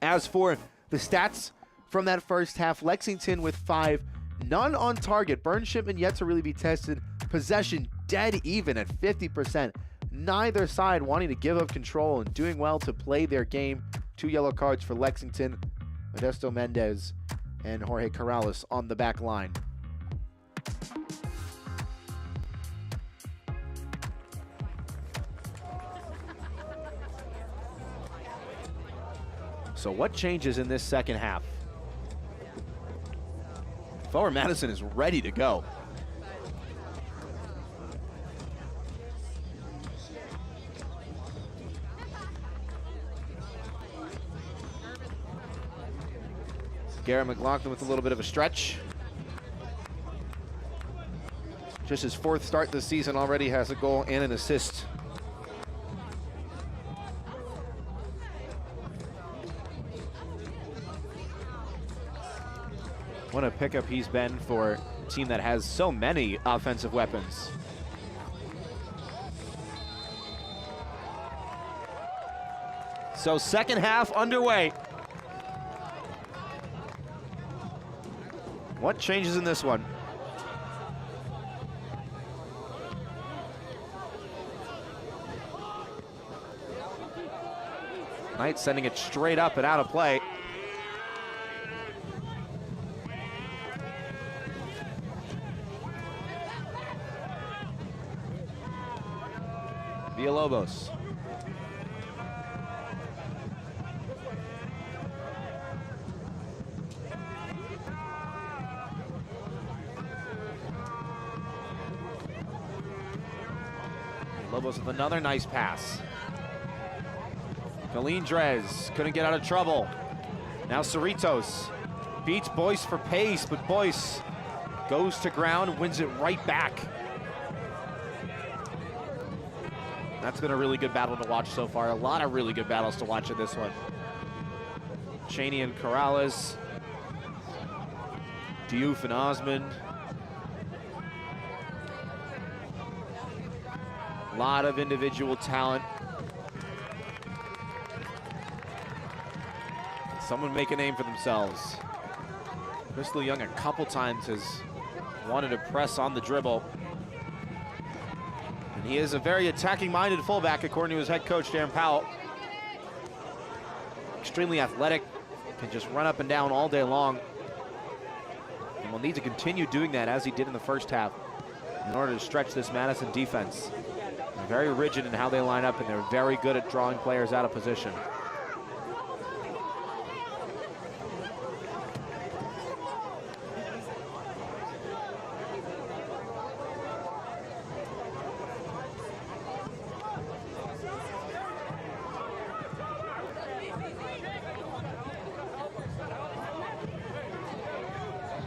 As for the stats from that first half, Lexington with 5, none on target. Burn Shipman yet to really be tested. Possession dead even at 50%. Neither side wanting to give up control and doing well to play their game. 2 yellow cards for Lexington. Modesto Mendez and Jorge Corrales on the back line. So what changes in this second half? Forward Madison is ready to go. Garrett McLaughlin with a little bit of a stretch. Just his 4th start this season already has a goal and an assist. What a pickup he's been for a team that has so many offensive weapons. So second half underway. What changes in this one? Knight sending it straight up and out of play. Villalobos. Lobos with another nice pass. Kalindres couldn't get out of trouble. Now Cerritos beats Boyce for pace, but Boyce goes to ground and wins it right back. That's been a really good battle to watch so far. A lot of really good battles to watch in this one. Cheney and Corrales. Diouf and Osmond. A lot of individual talent. Someone make a name for themselves. Chris Lou Young a couple times has wanted to press on the dribble. And he is a very attacking-minded fullback, according to his head coach, Darren Powell. Extremely athletic, can just run up and down all day long. And will need to continue doing that as he did in the first half in order to stretch this Madison defense. They're very rigid in how they line up, and they're very good at drawing players out of position.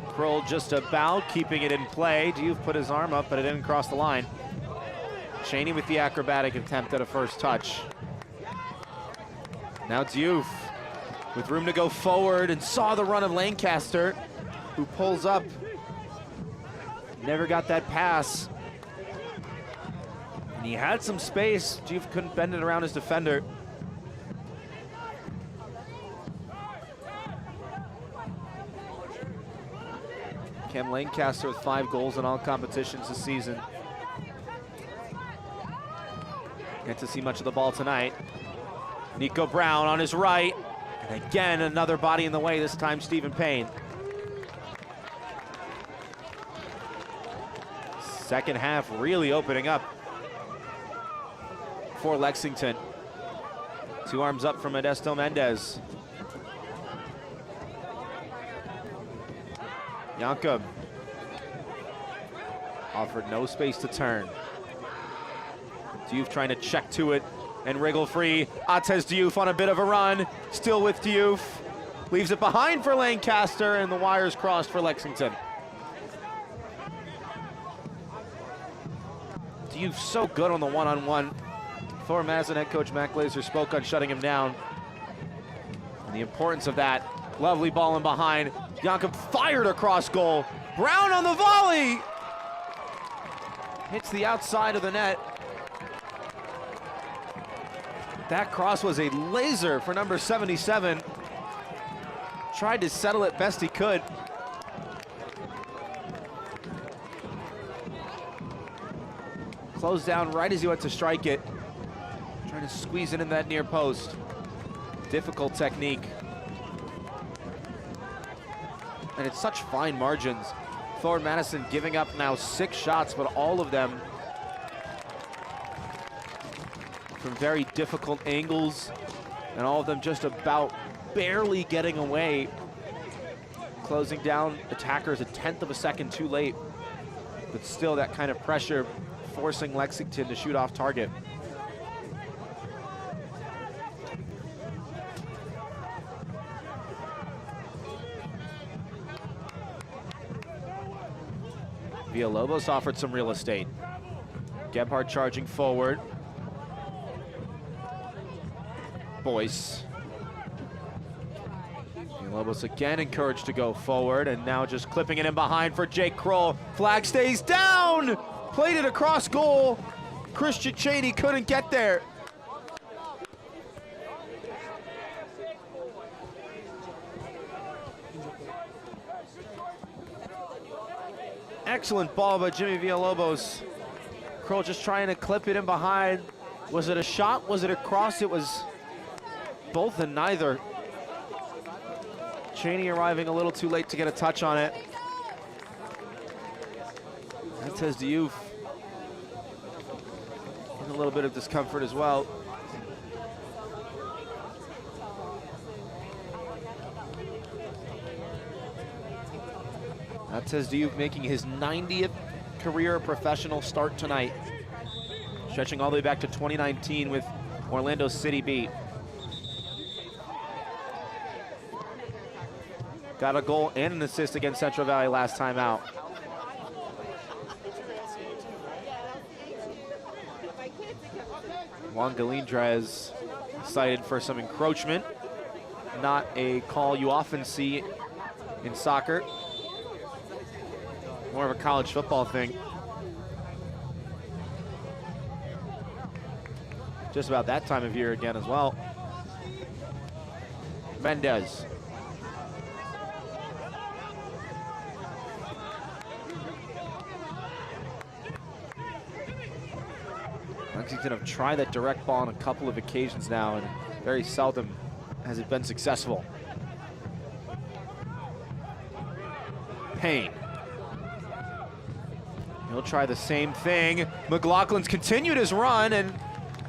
Kroll just about keeping it in play. Diouf put his arm up, but it didn't cross the line. Cheney with the acrobatic attempt at a first touch. Now Diouf with room to go forward and saw the run of Lancaster, who pulls up. Never got that pass. And he had some space. Diouf couldn't bend it around his defender. Cam Lancaster with 5 goals in all competitions this season. Get to see much of the ball tonight. Nico Brown on his right. And again, another body in the way, this time Stephen Payne. Second half really opening up for Lexington. 2 arms up from Modesto Mendez. Jakob offered no space to turn. Diouf trying to check to it and wriggle free. Atez Diouf on a bit of a run, still with Diouf. Leaves it behind for Lancaster, and the wires crossed for Lexington. Diouf so good on the one-on-one. Former Madison head coach Matt Glazer spoke on shutting him down. And the importance of that. Lovely ball in behind. Jakob fired across goal. Brown on the volley. Hits the outside of the net. That cross was a laser for number 77. Tried to settle it best he could. Closed down right as he went to strike it. Trying to squeeze it in that near post. Difficult technique. And it's such fine margins. Forward Madison giving up now 6 shots, but all of them from very difficult angles, and all of them just about barely getting away. Closing down attackers 1/10 of a second too late, but still that kind of pressure forcing Lexington to shoot off target. Villalobos offered some real estate. Gebhardt charging forward. Boyce. Villalobos again encouraged to go forward, and now just clipping it in behind for Jake Kroll. Flag stays down! Played it across goal. Christian Cheney couldn't get there. Excellent ball by Jimmy Villalobos. Kroll just trying to clip it in behind. Was it a shot? Was it a cross? It was both and neither. Cheney arriving a little too late to get a touch on it. That says Diouf. A little bit of discomfort as well. That says Diouf making his 90th career professional start tonight. Stretching all the way back to 2019 with Orlando City B. Got a goal and an assist against Central Valley last time out. Juan Galindrez cited for some encroachment. Not a call you often see in soccer. More of a college football thing. Just about that time of year again as well. Mendez. Lexington have tried that direct ball on a couple of occasions now, and very seldom has it been successful. Payne. He'll try the same thing. McLaughlin's continued his run, and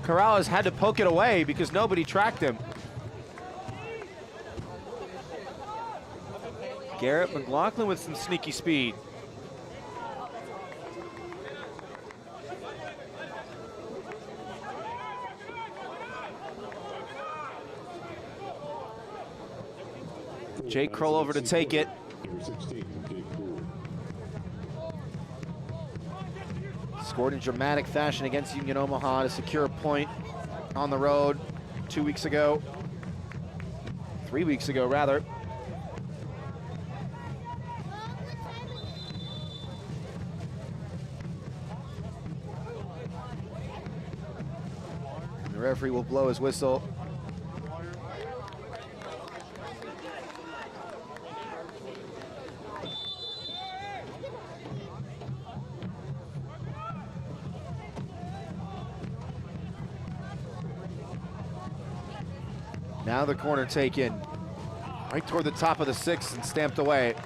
Corrales had to poke it away because nobody tracked him. Garrett McLaughlin with some sneaky speed. Jake Kroll over to take it. Scored in dramatic fashion against Union Omaha to secure a point on the road 2 weeks ago. 3 weeks ago, rather. And the referee will blow his whistle. Now the corner taken right toward the top of the 6 and stamped away.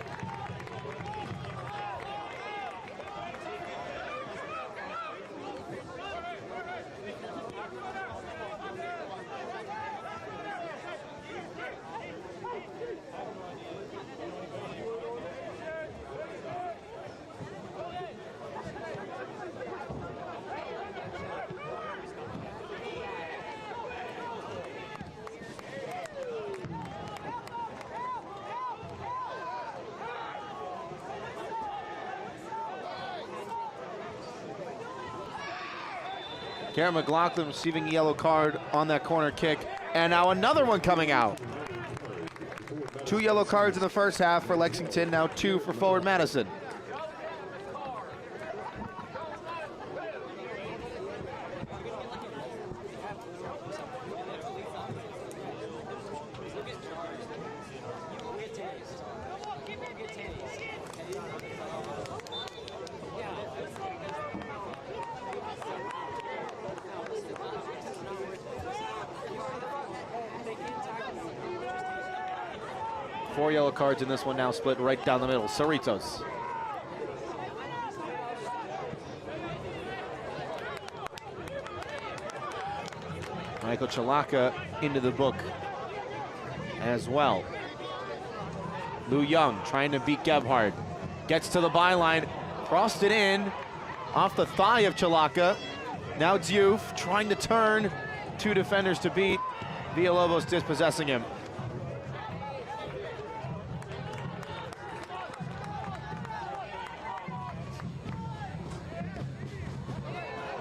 Karen McLaughlin receiving a yellow card on that corner kick, and now another one coming out. 2 yellow cards in the first half for Lexington, now 2 for forward Madison. Four yellow cards in this one, now split right down the middle. Cerritos. Michael Chalaka into the book as well. Lou Young trying to beat Gebhardt. Gets to the byline, crossed it in, off the thigh of Chalaka. Now Diouf trying to turn, 2 defenders to beat. Villalobos dispossessing him.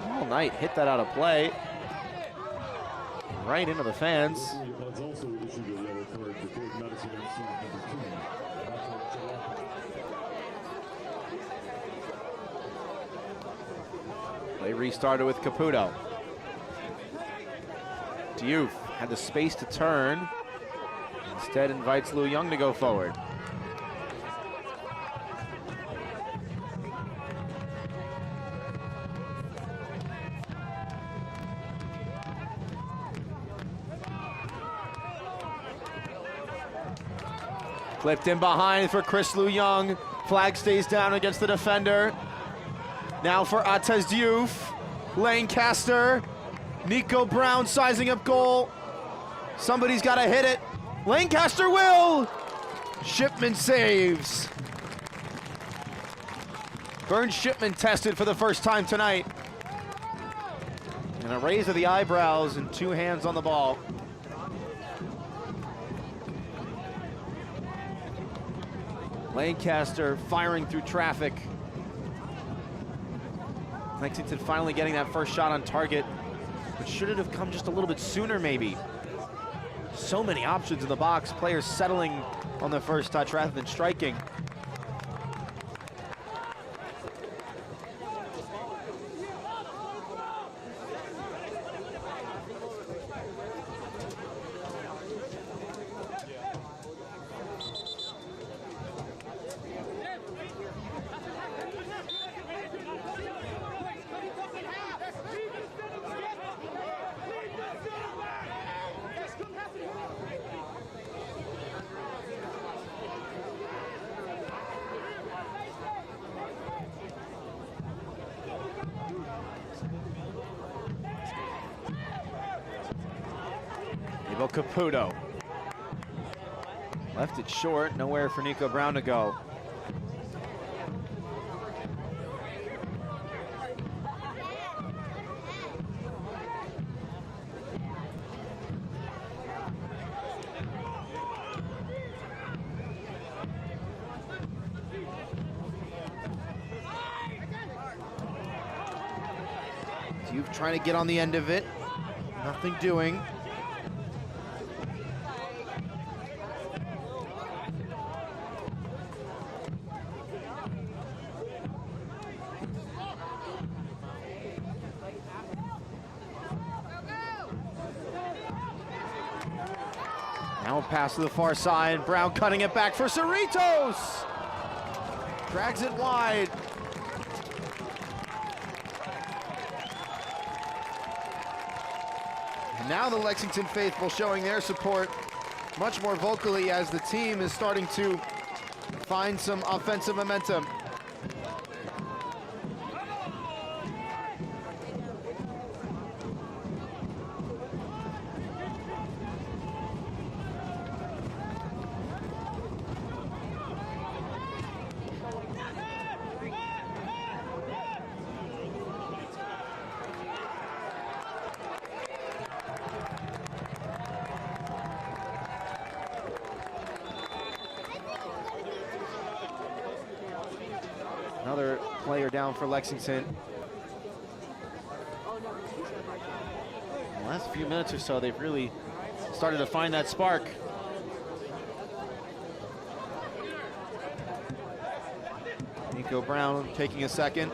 All night hit that out of play. Right into the fans. Play restarted with Caputo. Diouf had the space to turn. Instead invites Lou Young to go forward. Flipped in behind for Chris Lou Young. Flag stays down against the defender. Now for Atez Diouf. Lancaster. Nico Brown sizing up goal. Somebody's got to hit it. Lancaster will. Shipman saves. Vern Shipman tested for the first time tonight. And a raise of the eyebrows and 2 hands on the ball. Lancaster firing through traffic. Lexington finally getting that first shot on target, but should it have come just a little bit sooner maybe? So many options in the box, players settling on the first touch rather than striking. Caputo. Left it short, nowhere for Nico Brown to go. Diouf trying to get on the end of it. Nothing doing. Now a pass to the far side. Brown cutting it back for Cerritos. Drags it wide. Now the Lexington faithful showing their support much more vocally as the team is starting to find some offensive momentum. Another player down for Lexington. In the last few minutes or so, they've really started to find that spark. Nico Brown taking a second.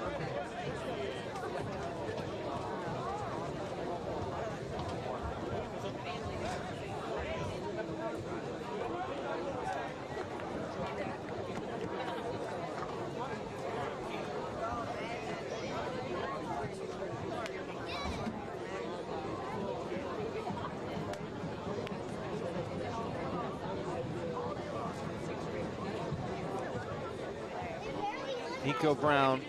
Nico Brown,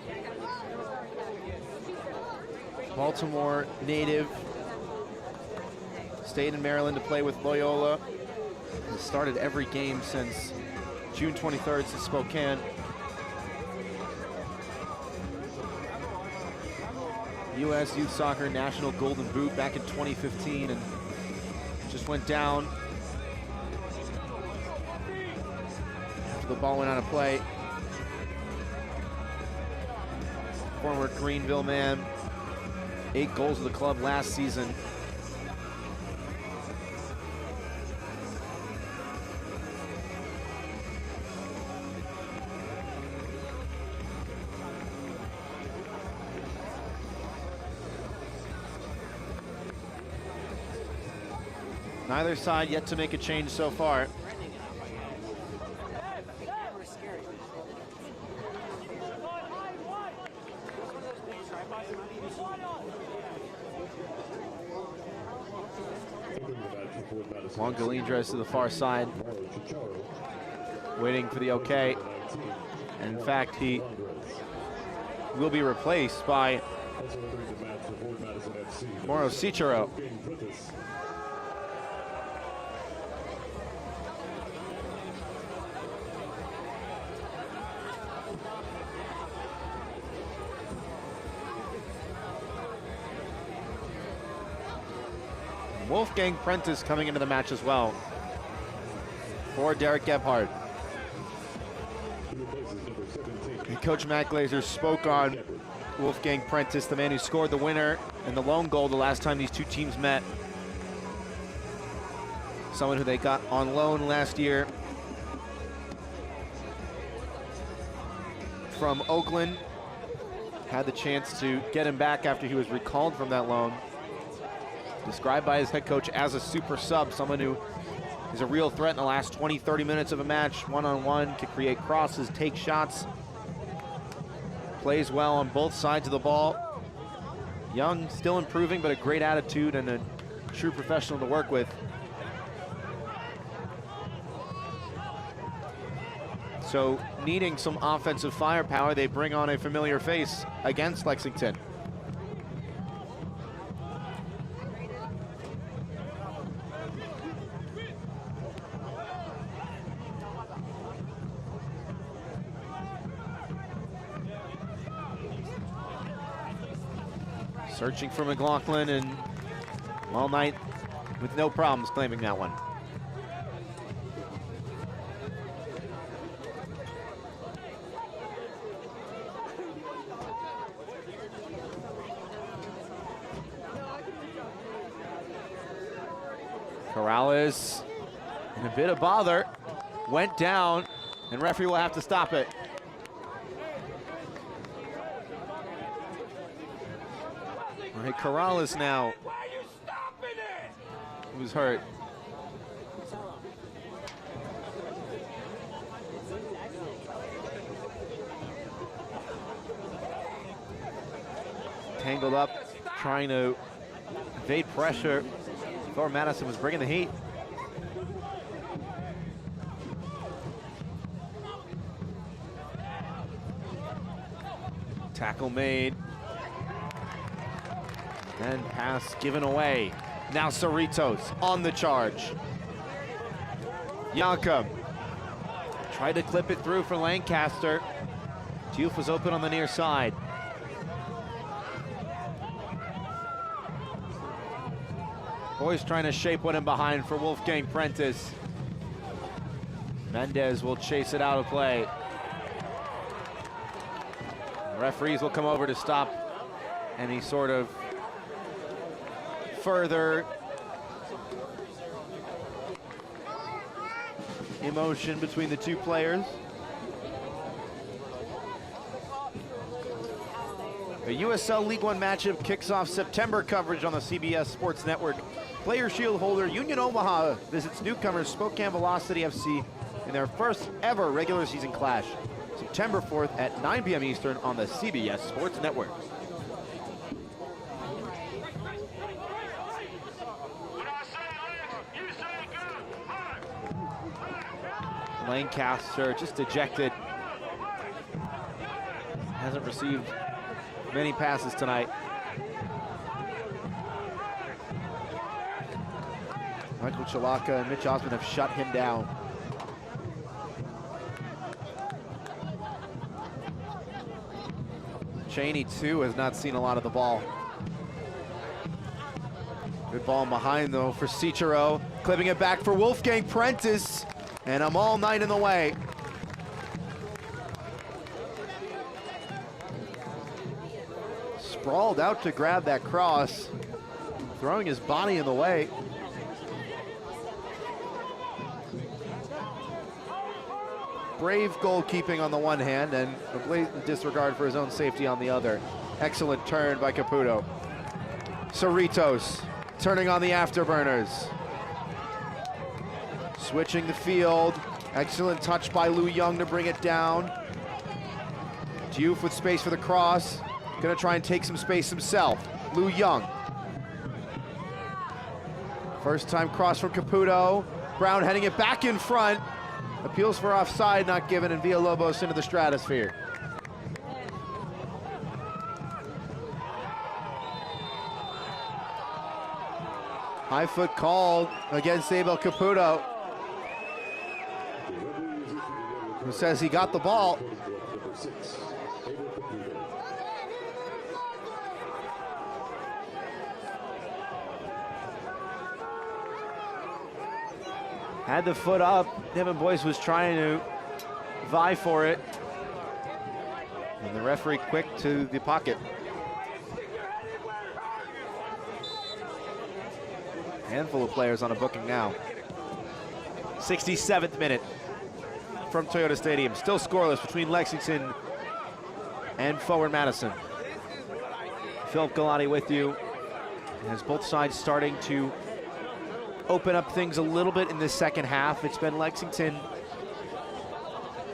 Baltimore native, stayed in Maryland to play with Loyola. Has started every game since June 23rd since Spokane. US Youth Soccer National Golden Boot back in 2015 and just went down after the ball went out of play. Former Greenville man, 8 goals of the club last season. Neither side yet to make a change so far. Juan Galindres to the far side, waiting for the okay. And in fact, he will be replaced by Mauro Cicero. Wolfgang Prentice coming into the match as well for Derek Gebhardt. And Coach Matt Glazer spoke on Wolfgang Prentice, the man who scored the winner and the lone goal the last time these two teams met. Someone who they got on loan last year from Oakland. Had the chance to get him back after he was recalled from that loan. Described by his head coach as a super sub, someone who is a real threat in the last 20, 30 minutes of a match, one-on-one, can create crosses, take shots, plays well on both sides of the ball. Young, still improving, but a great attitude and a true professional to work with. So, needing some offensive firepower, they bring on a familiar face against Lexington. Searching for McLaughlin, and all night with no problems claiming that one. Corrales, in a bit of bother, went down, and referee will have to stop it. All right, Corrales now, who's hurt. Tangled up, trying to evade pressure. Forward Madison was bringing the heat. Tackle made. And pass given away. Now Cerritos on the charge. Yanka tried to clip it through for Lancaster. Youth was open on the near side. Boys trying to shape one in behind for Wolfgang Prentice. Mendez will chase it out of play. Referees will come over to stop any sort of further emotion between the two players. A USL League One matchup kicks off September coverage on the CBS Sports Network. Player Shield holder Union Omaha visits newcomers Spokane Velocity FC in their first ever regular season clash. September 4th at 9 p.m. Eastern on the CBS Sports Network. Lancaster just ejected. Hasn't received many passes tonight. Michael Chalaka and Mitch Osmond have shut him down. Cheney, too, has not seen a lot of the ball. Good ball behind, though, for Cicero. Clipping it back for Wolfgang Prentice. And I'm all night in the way. Sprawled out to grab that cross. Throwing his body in the way. Brave goalkeeping on the one hand and a blatant disregard for his own safety on the other. Excellent turn by Caputo. Cerritos turning on the afterburners. Switching the field. Excellent touch by Lou Young to bring it down. Diouf with space for the cross. Gonna try and take some space himself. Lou Young. First time cross from Caputo. Brown heading it back in front. Appeals for offside not given, and Villalobos into the stratosphere. High foot called against Abel Caputo, who says he got the ball. Had the foot up. Devin Boyce was trying to vie for it. And the referee quick to the pocket. Handful of players on a booking now. 67th minute from Toyota Stadium. Still scoreless between Lexington and Forward Madison. Philip Galati with you. As both sides starting to open up things a little bit in the second half. It's been Lexington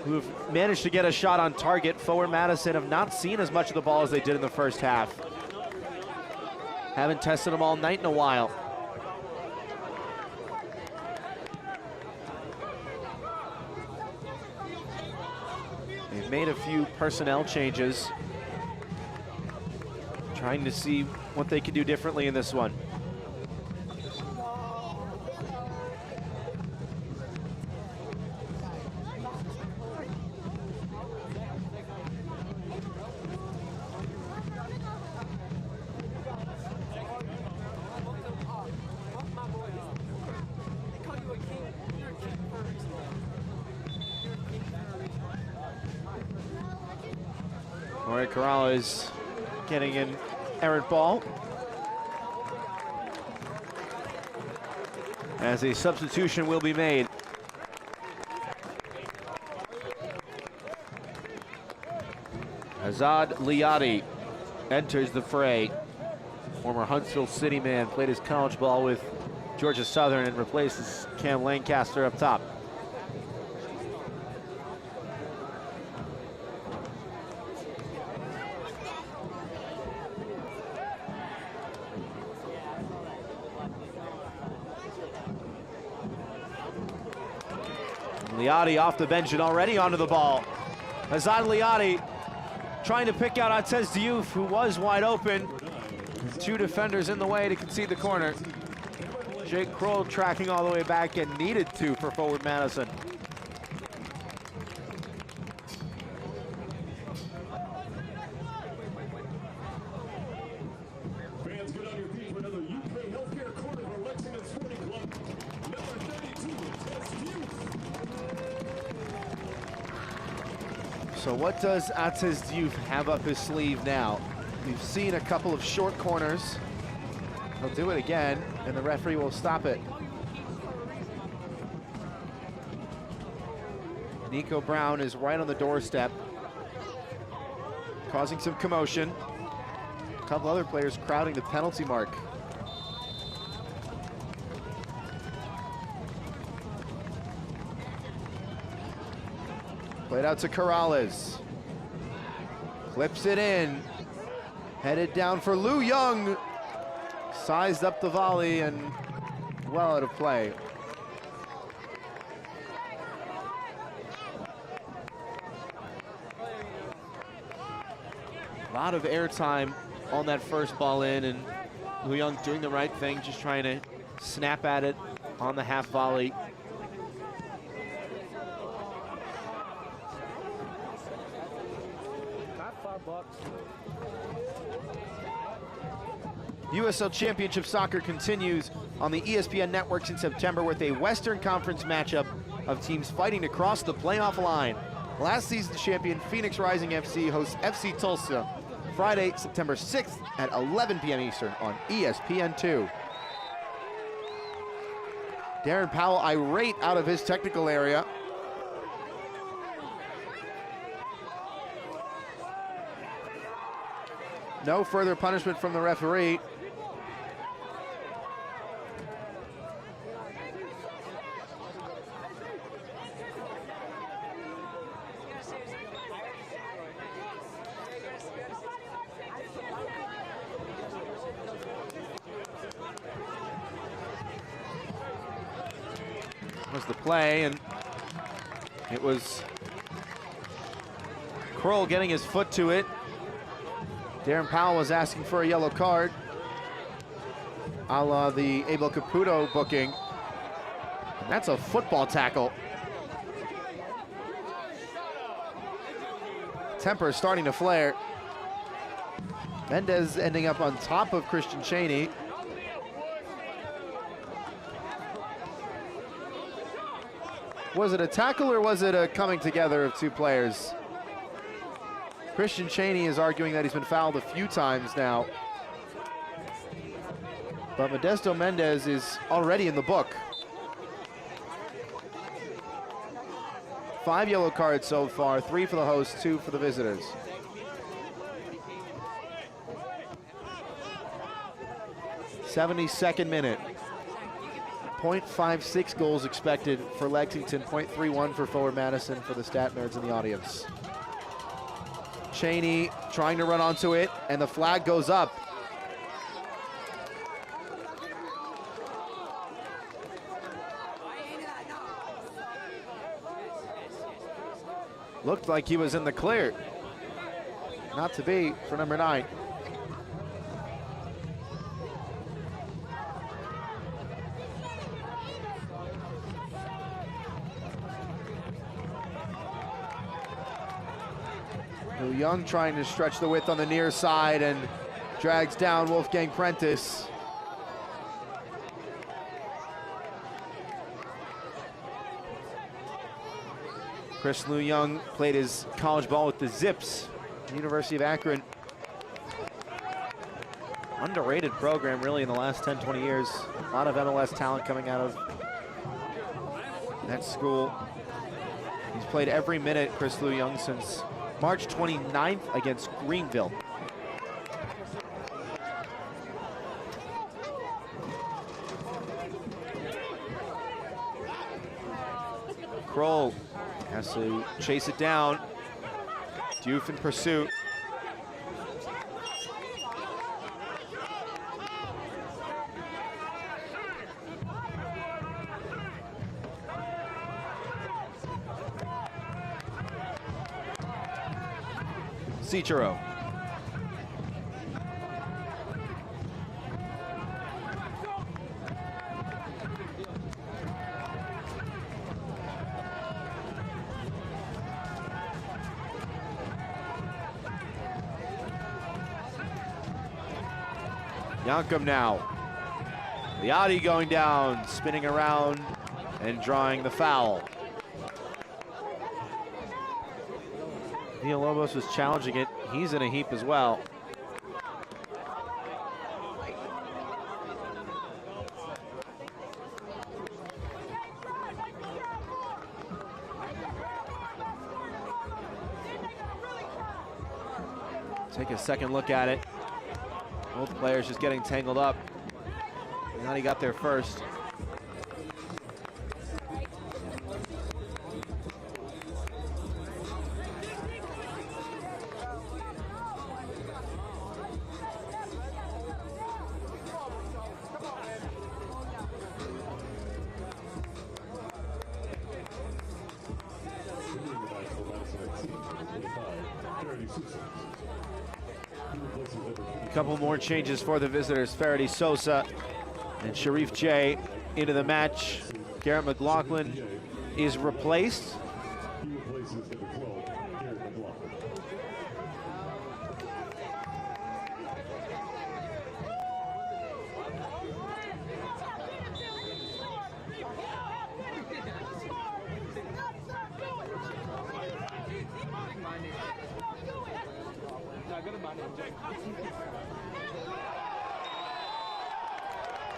who have managed to get a shot on target. Forward Madison have not seen as much of the ball as they did in the first half. Haven't tested them all night in a while. They've made a few personnel changes, trying to see what they can do differently in this one. Corral is getting an errant ball as a substitution will be made. Azad Liadi enters the fray. Former Huntsville City man, played his college ball with Georgia Southern and replaces Cam Lancaster up top. Liati off the bench and already onto the ball. Azad Liati trying to pick out Atez Diouf, who was wide open. 2 defenders in the way to concede the corner. Jake Kroll tracking all the way back and needed to for forward Madison. Fans, get on your feet for another UK Healthcare Corner for Lexington Sporting Club. Number 32, Atez Youth. So what does Atez Diouf have up his sleeve now? We've seen a couple of short corners. He'll do it again, and the referee will stop it. Nico Brown is right on the doorstep, causing some commotion. A couple other players crowding the penalty mark. Played out to Corrales. Clips it in. Headed down for Lou Young. Sized up the volley and well out of play. A lot of airtime on that first ball in, and Lou Young doing the right thing, just trying to snap at it on the half volley. USL Championship soccer continues on the ESPN networks in September with a Western Conference matchup of teams fighting to cross the playoff line. Last season's champion Phoenix Rising FC hosts FC Tulsa Friday, September 6th at 11 p.m. Eastern on ESPN2. Darren Powell irate out of his technical area. No further punishment from the referee. Was the play, and it was Kroll getting his foot to it. Darren Powell was asking for a yellow card, a la the Abel Caputo booking. And that's a football tackle. Temper starting to flare. Mendez ending up on top of Christian Cheney. Was it a tackle or was it a coming together of two players? Christian Cheney is arguing that he's been fouled a few times now. But Modesto Mendez is already in the book. 5 yellow cards so far, 3 for the hosts, 2 for the visitors. '72nd minute. 0.56 goals expected for Lexington, 0.31 for forward Madison for the stat nerds in the audience. Cheney trying to run onto it, and the flag goes up. Looked like he was in the clear. Not to be for number 9. Lou Young trying to stretch the width on the near side and drags down Wolfgang Prentice. Chris Lou Young played his college ball with the Zips, University of Akron. Underrated program really in the last 10, 20 years. A lot of MLS talent coming out of that school. He's played every minute, Chris Lou Young, since March 29th against Greenville. Kroll has to chase it down. Diouf in pursuit. Cichero. Yankum now. Liati going down, spinning around and drawing the foul. Villalobos was challenging it. He's in a heap as well. Take a second look at it. Both players just getting tangled up. Liati got there first. A couple more changes for the visitors. Faraday Sosa and Sharif J into the match. Garrett McLaughlin is replaced.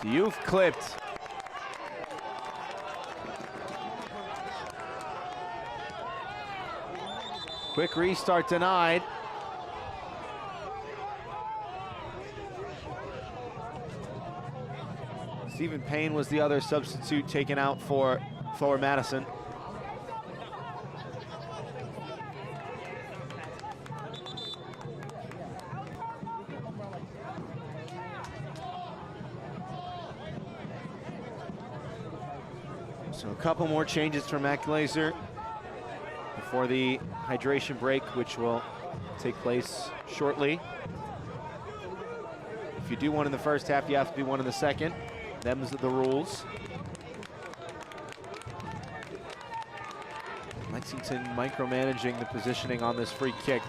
The Youth clipped. Quick restart denied. Stephen Payne was the other substitute taken out for Madison. So a couple more changes for Matt Glazer before the hydration break, which will take place shortly. If you do one in the first half, you have to do one in the second. Them's the rules. Lexington micromanaging the positioning on this free kick.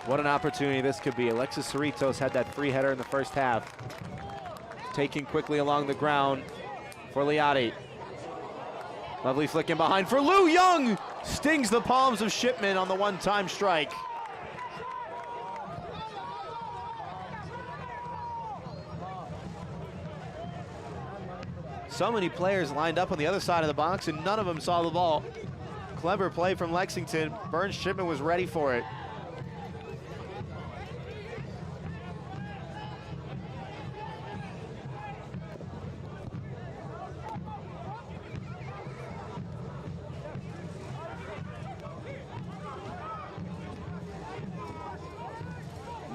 What an opportunity this could be. Alexis Cerritos had that free header in the first half. Taking quickly along the ground for Liati. Lovely flick in behind for Lou Young. Stings the palms of Shipman on the one-time strike. So many players lined up on the other side of the box and none of them saw the ball. Clever play from Lexington. Burns Shipman was ready for it.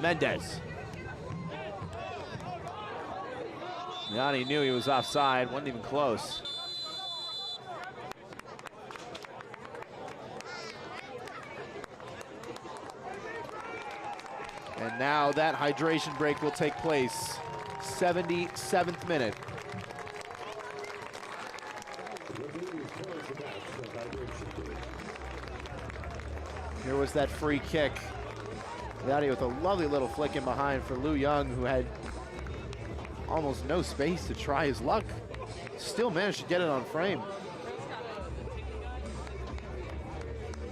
Mendez. Yanni knew he was offside, wasn't even close. And now that hydration break will take place. 77th minute. Here was that free kick. Liati with a lovely little flick in behind for Lou Young, who had almost no space to try his luck. Still managed to get it on frame.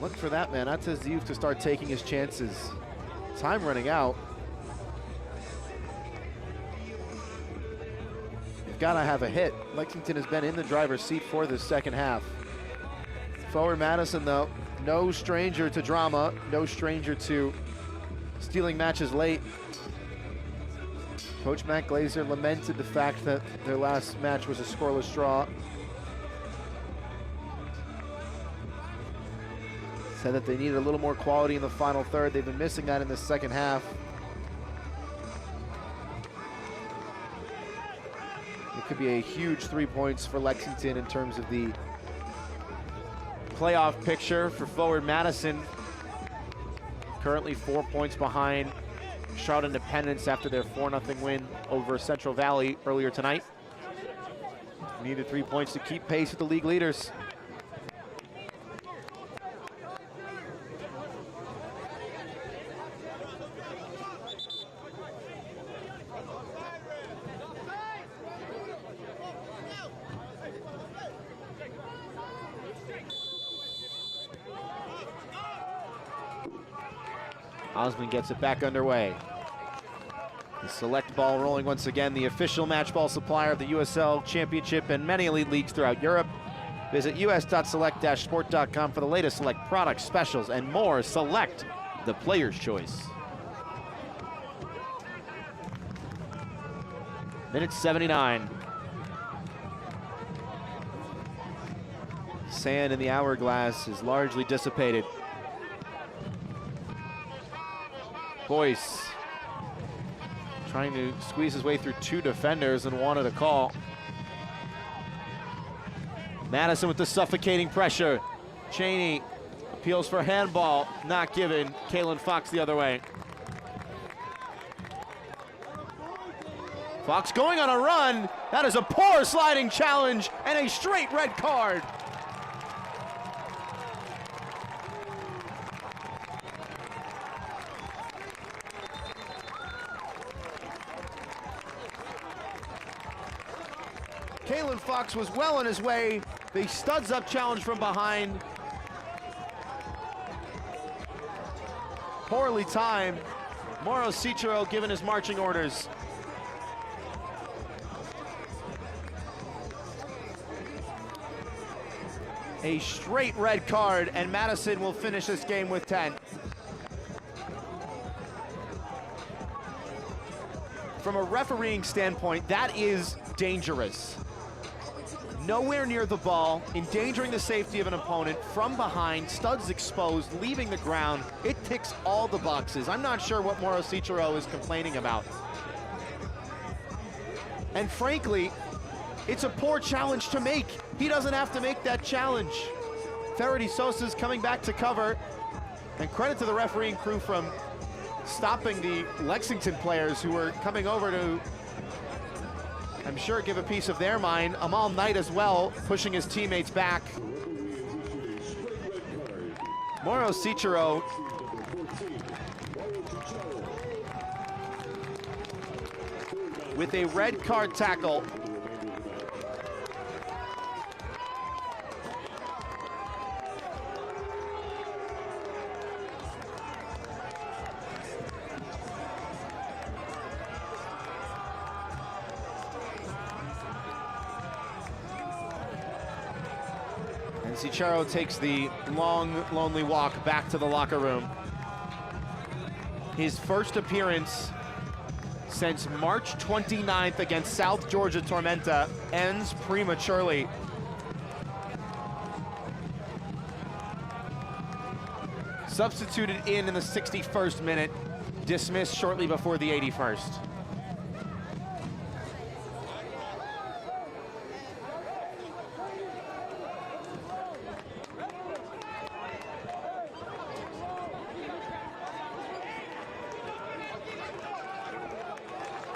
Look for that, man. That says the Youth to start taking his chances. Time running out. You've got to have a hit. Lexington has been in the driver's seat for this second half. Forward Madison, though, no stranger to drama, no stranger to stealing matches late. Coach Matt Glazer lamented the fact that their last match was a scoreless draw. Said that they needed a little more quality in the final third. They've been missing that in the second half. It could be a huge 3 points for Lexington in terms of the playoff picture for forward Madison. currently 4 points behind Charlotte Independence after their 4-0 win over Central Valley earlier tonight. Needed 3 points to keep pace with the league leaders. Osmond gets it back underway. The select ball rolling once again, the official match ball supplier of the USL Championship and many elite leagues throughout Europe. Visit us.select-sport.com for the latest select products, specials, and more. Select, the player's choice. Minute 79. Sand in the hourglass is largely dissipated. Boyce trying to squeeze his way through 2 defenders and wanted a call. Madison with the suffocating pressure. Cheney appeals for handball, not given. Kalen Fox the other way. Fox going on a run. That is a poor sliding challenge and a straight red card. Kalen Fox was well on his way. The studs up challenge from behind. Poorly timed. Mauro Cicero given his marching orders. A straight red card, and Madison will finish this game with 10. From a refereeing standpoint, that is dangerous. Nowhere near the ball, endangering the safety of an opponent, from behind, studs exposed, leaving the ground. It ticks all the boxes. I'm not sure what Mauro Cicero is complaining about. And frankly, it's a poor challenge to make. He doesn't have to make that challenge. Ferretti Sosa's coming back to cover, and credit to the refereeing crew from stopping the Lexington players who were coming over to, I'm sure, give a piece of their mind. Amal Knight as well, pushing his teammates back. Mauro Cicero with a red card tackle. Cicero takes the long, lonely walk back to the locker room. His first appearance since March 29th against South Georgia Tormenta ends prematurely. Substituted in the 61st minute, dismissed shortly before the 81st.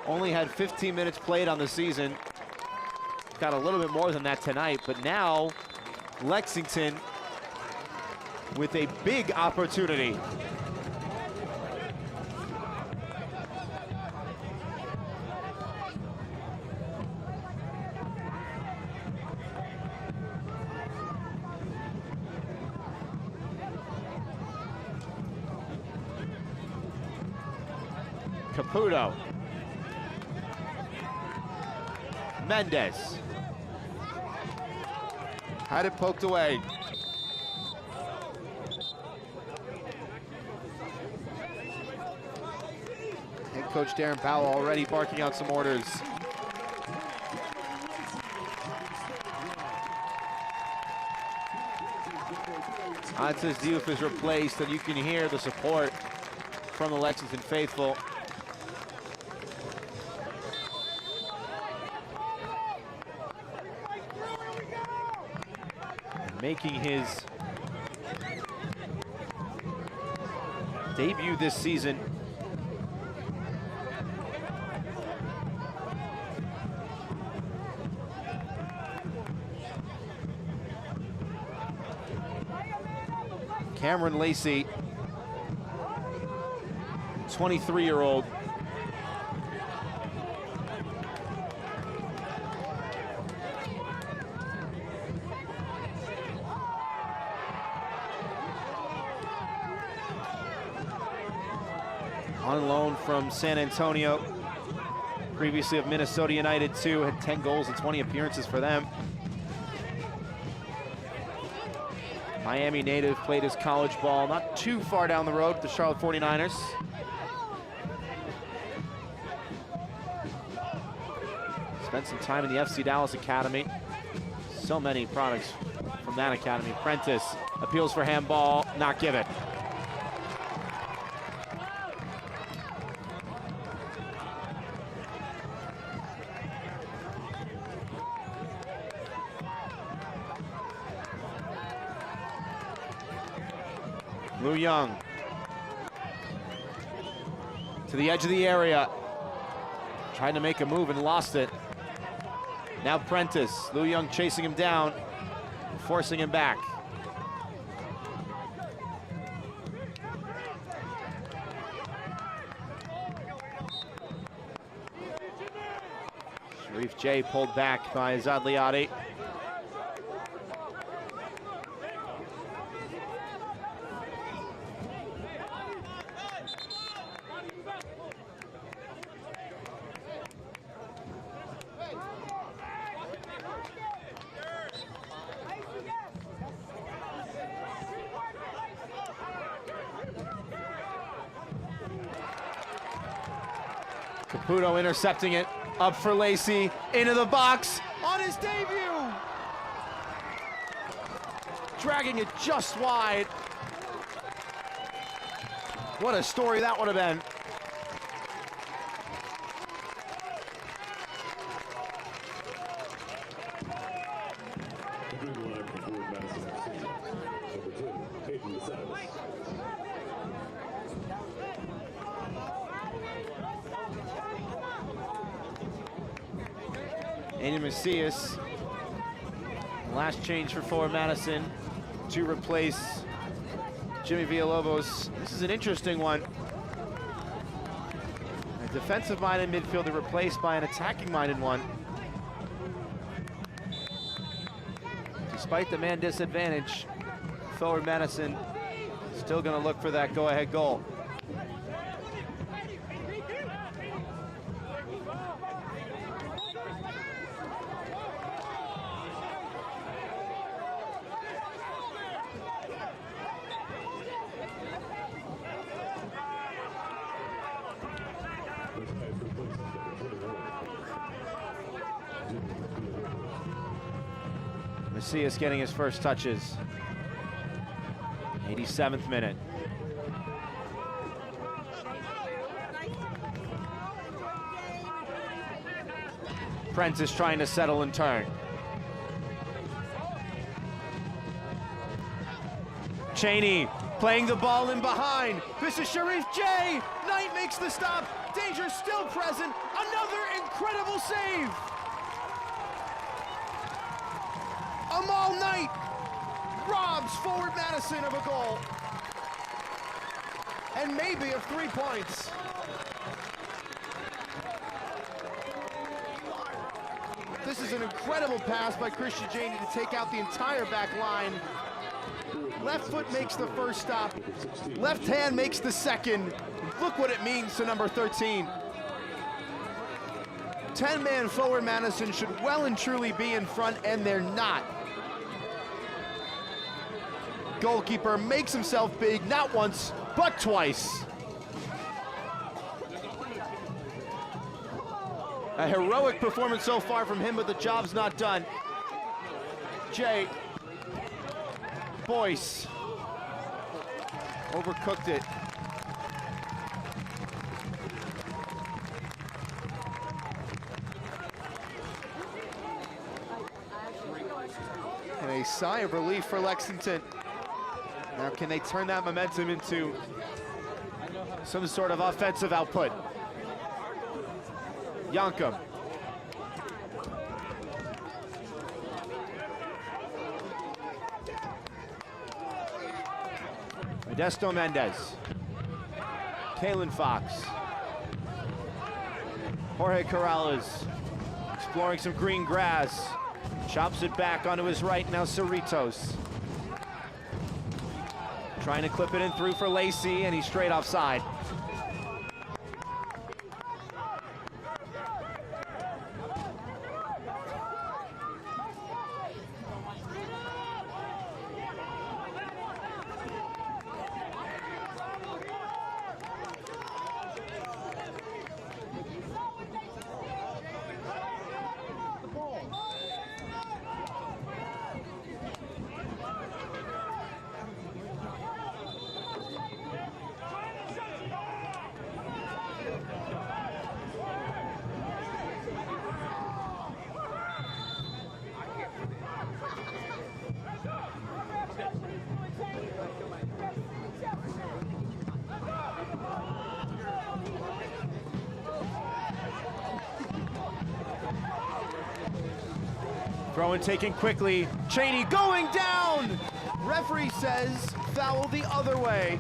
Only had 15 minutes played on the season. Got a little bit more than that tonight, but now Lexington with a big opportunity. Caputo. Mendez. Had it poked away. Head coach Darren Powell already barking out some orders. Antes Diouf is replaced, and you can hear the support from the Lexington faithful. Making his debut this season. Cameron Lacey, 23-year-old. On loan from San Antonio, previously of Minnesota United too, had 10 goals and 20 appearances for them. Miami native, played his college ball not too far down the road with the Charlotte 49ers. Spent some time in the FC Dallas Academy. So many products from that academy. Prentice appeals for handball, not given. Lou Young to the edge of the area, tried to make a move and lost it. Now Prentice, Lou Young chasing him down, forcing him back. Sharif J pulled back by Zadliati. Caputo intercepting it, up for Lacey, into the box, on his debut! Dragging it just wide. What a story that would have been. Andy Macias, last change for forward Madison to replace Jimmy Villalobos. This is an interesting one. A defensive-minded midfielder replaced by an attacking-minded one. Despite the man disadvantage, forward Madison still going to look for that go-ahead goal. Macias getting his first touches. 87th minute. Prentice trying to settle and turn. Cheney playing the ball in behind. This is Sharif J. Knight makes the stop. Danger still present. Another incredible save. Amal Knight robs forward Madison of a goal. And maybe of 3 points. This is an incredible pass by Christian Janey to take out the entire back line. Left foot makes the first stop. Left hand makes the second. Look what it means to number 13. 10-man forward Madison should well and truly be in front, and they're not. Goalkeeper makes himself big, not once, but twice. A heroic performance so far from him, but the job's not done. Jay. Boyce. Overcooked it. And a sigh of relief for Lexington. Now can they turn that momentum into some sort of offensive output. Yankum. Modesto Mendez. Kalen Fox. Jorge Corrales exploring some green grass. Chops it back onto his right, now Cerritos. Trying to clip it in through for Lacey, and he's straight offside. Throw and taken quickly. Cheney going down! Referee says foul the other way.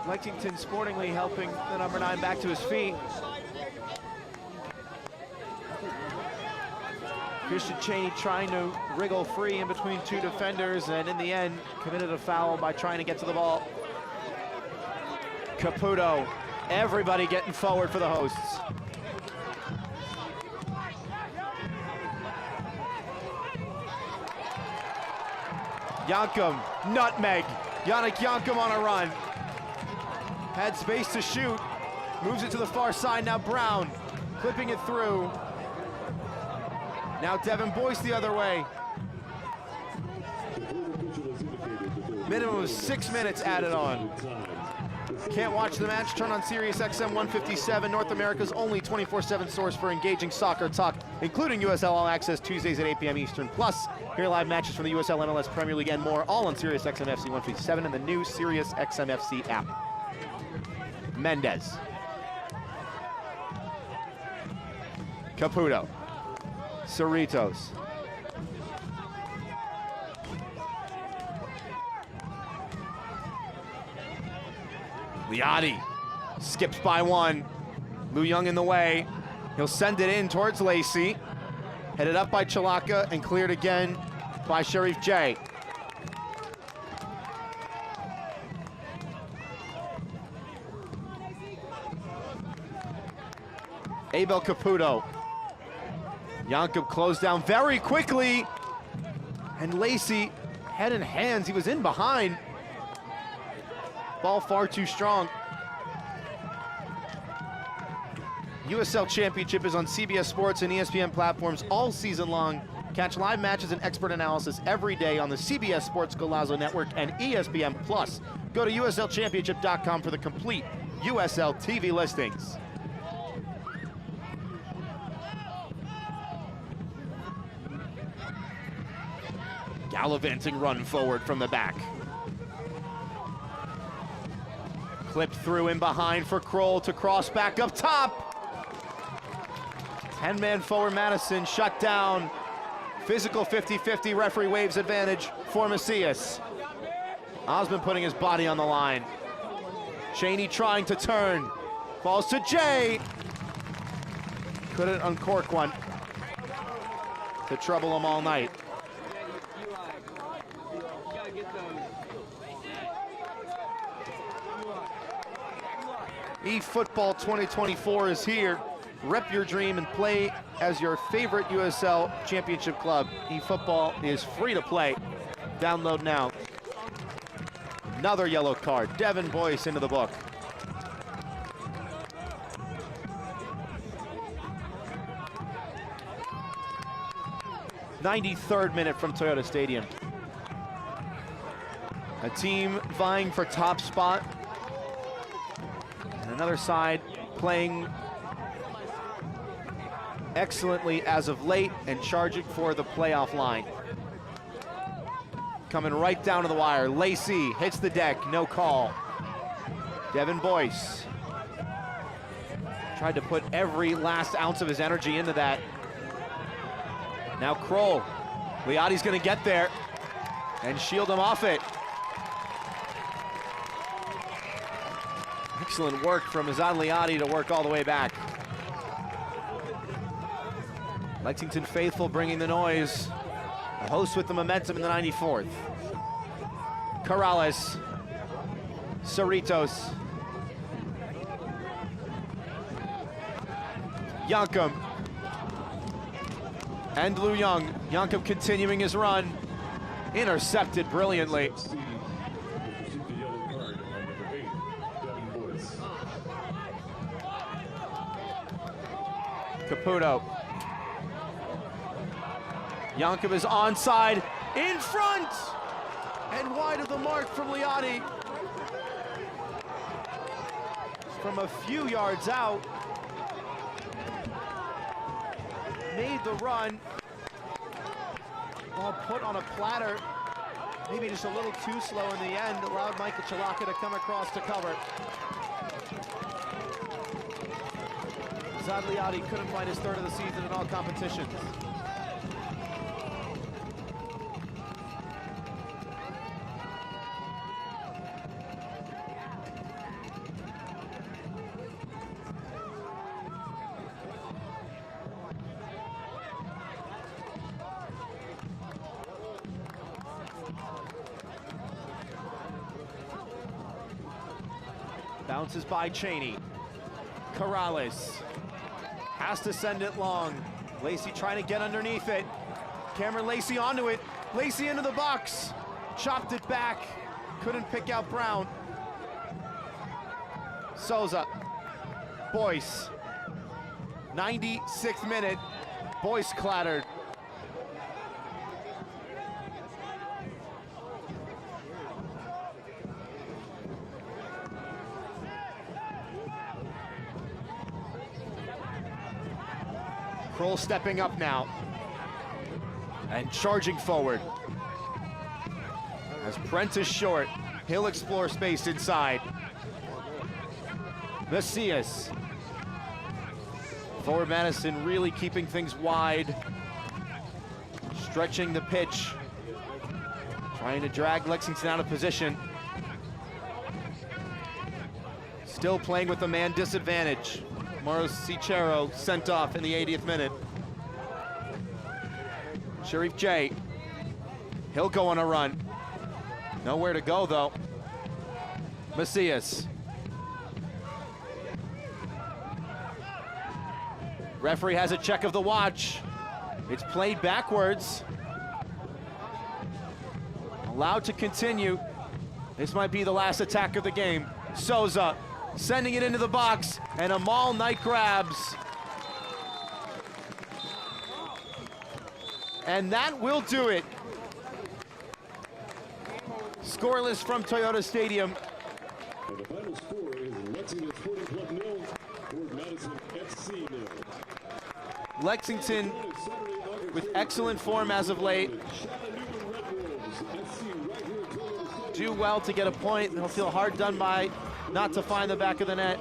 Lexington sportingly helping the number 9 back to his feet. Christian Cheney trying to wriggle free in between two defenders, and in the end committed a foul by trying to get to the ball. Caputo, everybody getting forward for the hosts. Yankum, nutmeg. Yannick Yankum on a run. Had space to shoot. Moves it to the far side, now Brown. Clipping it through. Now Devin Boyce the other way. Minimum of 6 minutes added on. Can't watch the match? Turn on Sirius XM 157, North America's only 24/7 source for engaging soccer talk, including USL All Access Tuesdays at 8 p.m. Eastern. Plus, hear live matches from the USL MLS Premier League and more, all on Sirius XM FC 157 and the new Sirius XM FC app. Mendez. Caputo. Cerritos. Liotti skips by one. Lou Young in the way. He'll send it in towards Lacey. Headed up by Chalaka and cleared again by Sharif J. Abel Caputo. Yankum closed down very quickly. And Lacey, head and hands, he was in behind. Ball far too strong. USL Championship is on CBS Sports and ESPN platforms all season long. Catch live matches and expert analysis every day on the CBS Sports Golazo Network and ESPN Plus. Go to USLChampionship.com for the complete USL TV listings. Gallivanting run forward from the back. Clipped through in behind for Kroll to cross back up top. 10-man forward Madison shut down. Physical 50-50, referee waves advantage for Macias. Osmond putting his body on the line. Cheney trying to turn. Falls to Jay. Couldn't uncork one to trouble him all night. eFootball 2024 is here. Rep your dream and play as your favorite USL Championship club. eFootball is free to play. Download now. Another yellow card. Devin Boyce into the book. '93rd minute from Toyota Stadium. A team vying for top spot. And another side playing excellently as of late and charging for the playoff line. coming right down to the wire. Lacey hits the deck, no call. Devin Boyce tried to put every last ounce of his energy into that. Now Kroll. Liotti's gonna get there and shield him off it. Excellent work from Azad Liotti to work all the way back. Lexington faithful bringing the noise. The host with the momentum in the 94th. Corrales, Cerritos, Yankum, and Lu Young. Yankum continuing his run, intercepted brilliantly. Caputo. Yankum is onside, in front, and wide of the mark from Liotti. From a few yards out, made the run. Ball put on a platter, maybe just a little too slow in the end, allowed Michael Chalaka to come across to cover. Azad Liotti couldn't find his third of the season in all competitions. Bounces by Cheney. Corrales has to send it long. Lacey trying to get underneath it. Cameron Lacey onto it. Lacey into the box. Chopped it back. Couldn't pick out Brown. Souza. Boyce. 96th minute. Boyce clattered. Kroll stepping up now and charging forward. As Prentice short, he'll explore space inside. Macias. Forward Madison really keeping things wide, stretching the pitch, trying to drag Lexington out of position. Still playing with a man disadvantage. Mauro Cicero sent off in the 80th minute. Sharif J. He'll go on a run. Nowhere to go though. Macias. Referee has a check of the watch. It's played backwards. Allowed to continue. This might be the last attack of the game. Souza sending it into the box, and Amal Knight grabs. And that will do it. Scoreless from Toyota Stadium. And the final score is Lexington Sporting Club 0, Fort Madison FC 0. Lexington with excellent form as of late. Do well to get a point. They'll feel hard done by not to find the back of the net.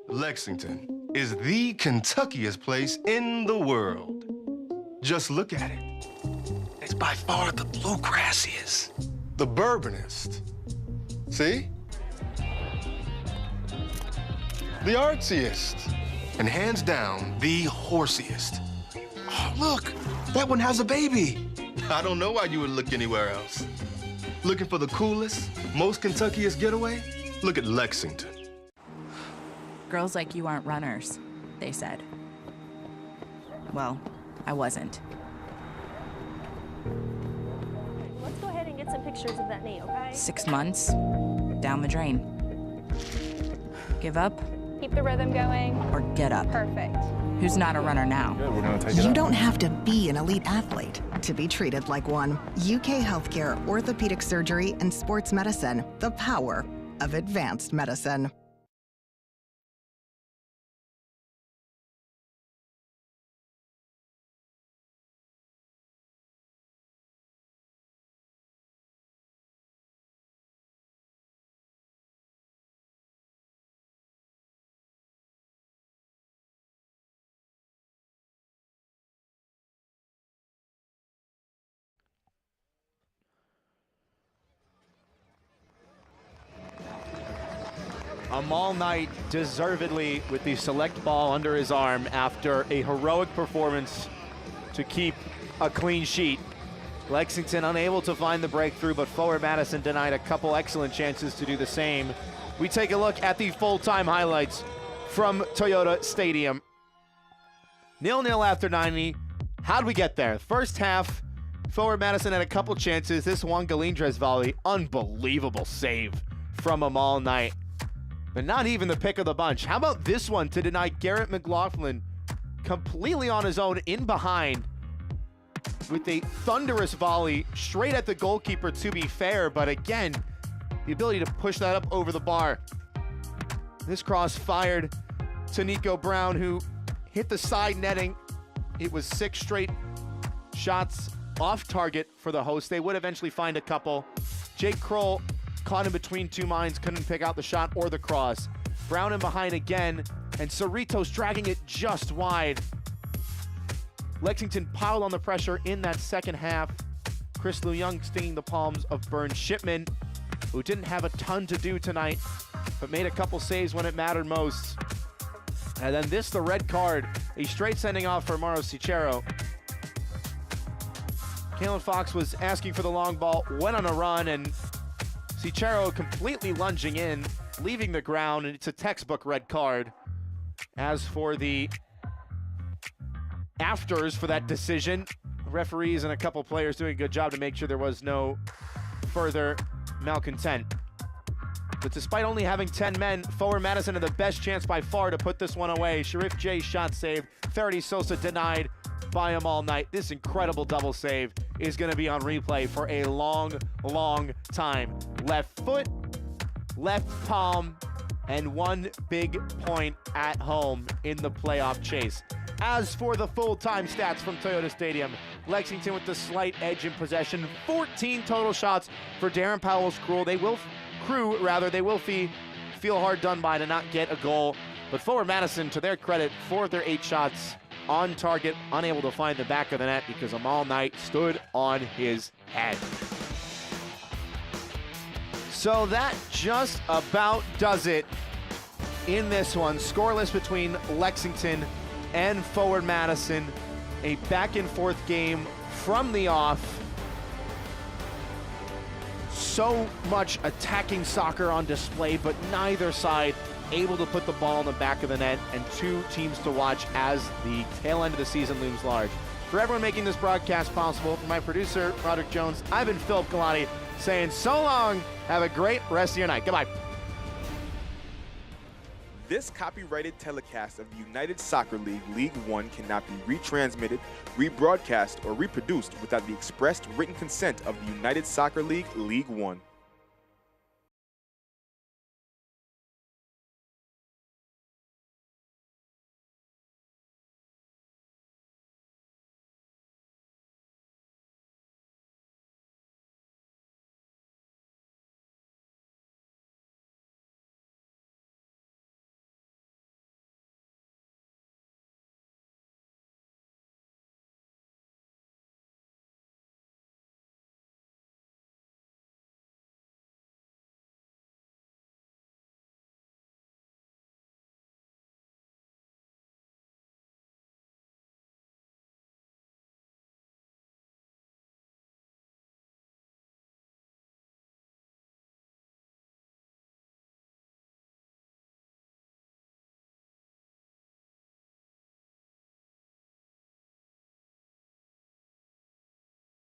Lexington is the Kentuckiest place in the world. Just look at it. It's by far the bluegrassiest, the bourbonist. See? The artsiest, and hands down, the horsiest. Oh, look, that one has a baby. I don't know why you would look anywhere else. Looking for the coolest, most Kentuckiest getaway? Look at Lexington. Girls like you aren't runners, they said. Well, I wasn't. Let's go ahead and get some pictures of that knee, okay? 6 months, down the drain. Give up? Keep the rhythm going. Or get up? Perfect. Who's not a runner now? Good, we're gonna take it You out. don't have to be an elite athlete to be treated like one. UK Healthcare, Orthopedic Surgery, and Sports Medicine, the power of advanced medicine. Amal Knight deservedly with the select ball under his arm after a heroic performance to keep a clean sheet. Lexington unable to find the breakthrough, but forward Madison denied a couple excellent chances to do the same. We take a look at the full-time highlights from Toyota Stadium. 0-0 after 90. How'd we get there? First half, forward Madison had a couple chances. This Juan Galindres volley, unbelievable save from Amal Knight. But not even the pick of the bunch. How about this one to deny Garrett McLaughlin completely on his own in behind with a thunderous volley straight at the goalkeeper, to be fair, but again, the ability to push that up over the bar. This cross fired to Nico Brown, who hit the side netting. It was 6 straight shots off target for the host. They would eventually find a couple. Jake Kroll caught in between two minds, couldn't pick out the shot or the cross. Brown in behind again, and Cerritos dragging it just wide. Lexington piled on the pressure in that second half. Chris Liu Young stinging the palms of Burn Shipman, who didn't have a ton to do tonight, but made a couple saves when it mattered most. And then this, the red card, a straight sending off for Mauro Cicero. Kalen Fox was asking for the long ball, went on a run, and Cicero completely lunging in, leaving the ground, and it's a textbook red card. As for the afters for that decision, referees and a couple players doing a good job to make sure there was no further malcontent. But despite only having 10 men, forward Madison had the best chance by far to put this one away. Sharif J shot saved, Faraday Sosa denied by Amal Knight. This incredible double save is going to be on replay for a long, long time. Left foot, left palm, and one big point at home in the playoff chase. As for the full-time stats from Toyota Stadium, Lexington with the slight edge in possession. 14 total shots for Darren Powell's crew. They will feel hard done by to not get a goal. But forward Madison, to their credit, 4 of their 8 shots on target, unable to find the back of the net because Amal Knight stood on his head. So that just about does it in this one. Scoreless between Lexington and forward Madison. A back and forth game from the off. So much attacking soccer on display, but neither side able to put the ball in the back of the net, and 2 teams to watch as the tail end of the season looms large. For everyone making this broadcast possible, for my producer, Roderick Jones, I've been Philip Galati saying so long. Have a great rest of your night. Goodbye. This copyrighted telecast of the United Soccer League League One cannot be retransmitted, rebroadcast, or reproduced without the expressed written consent of the United Soccer League League One.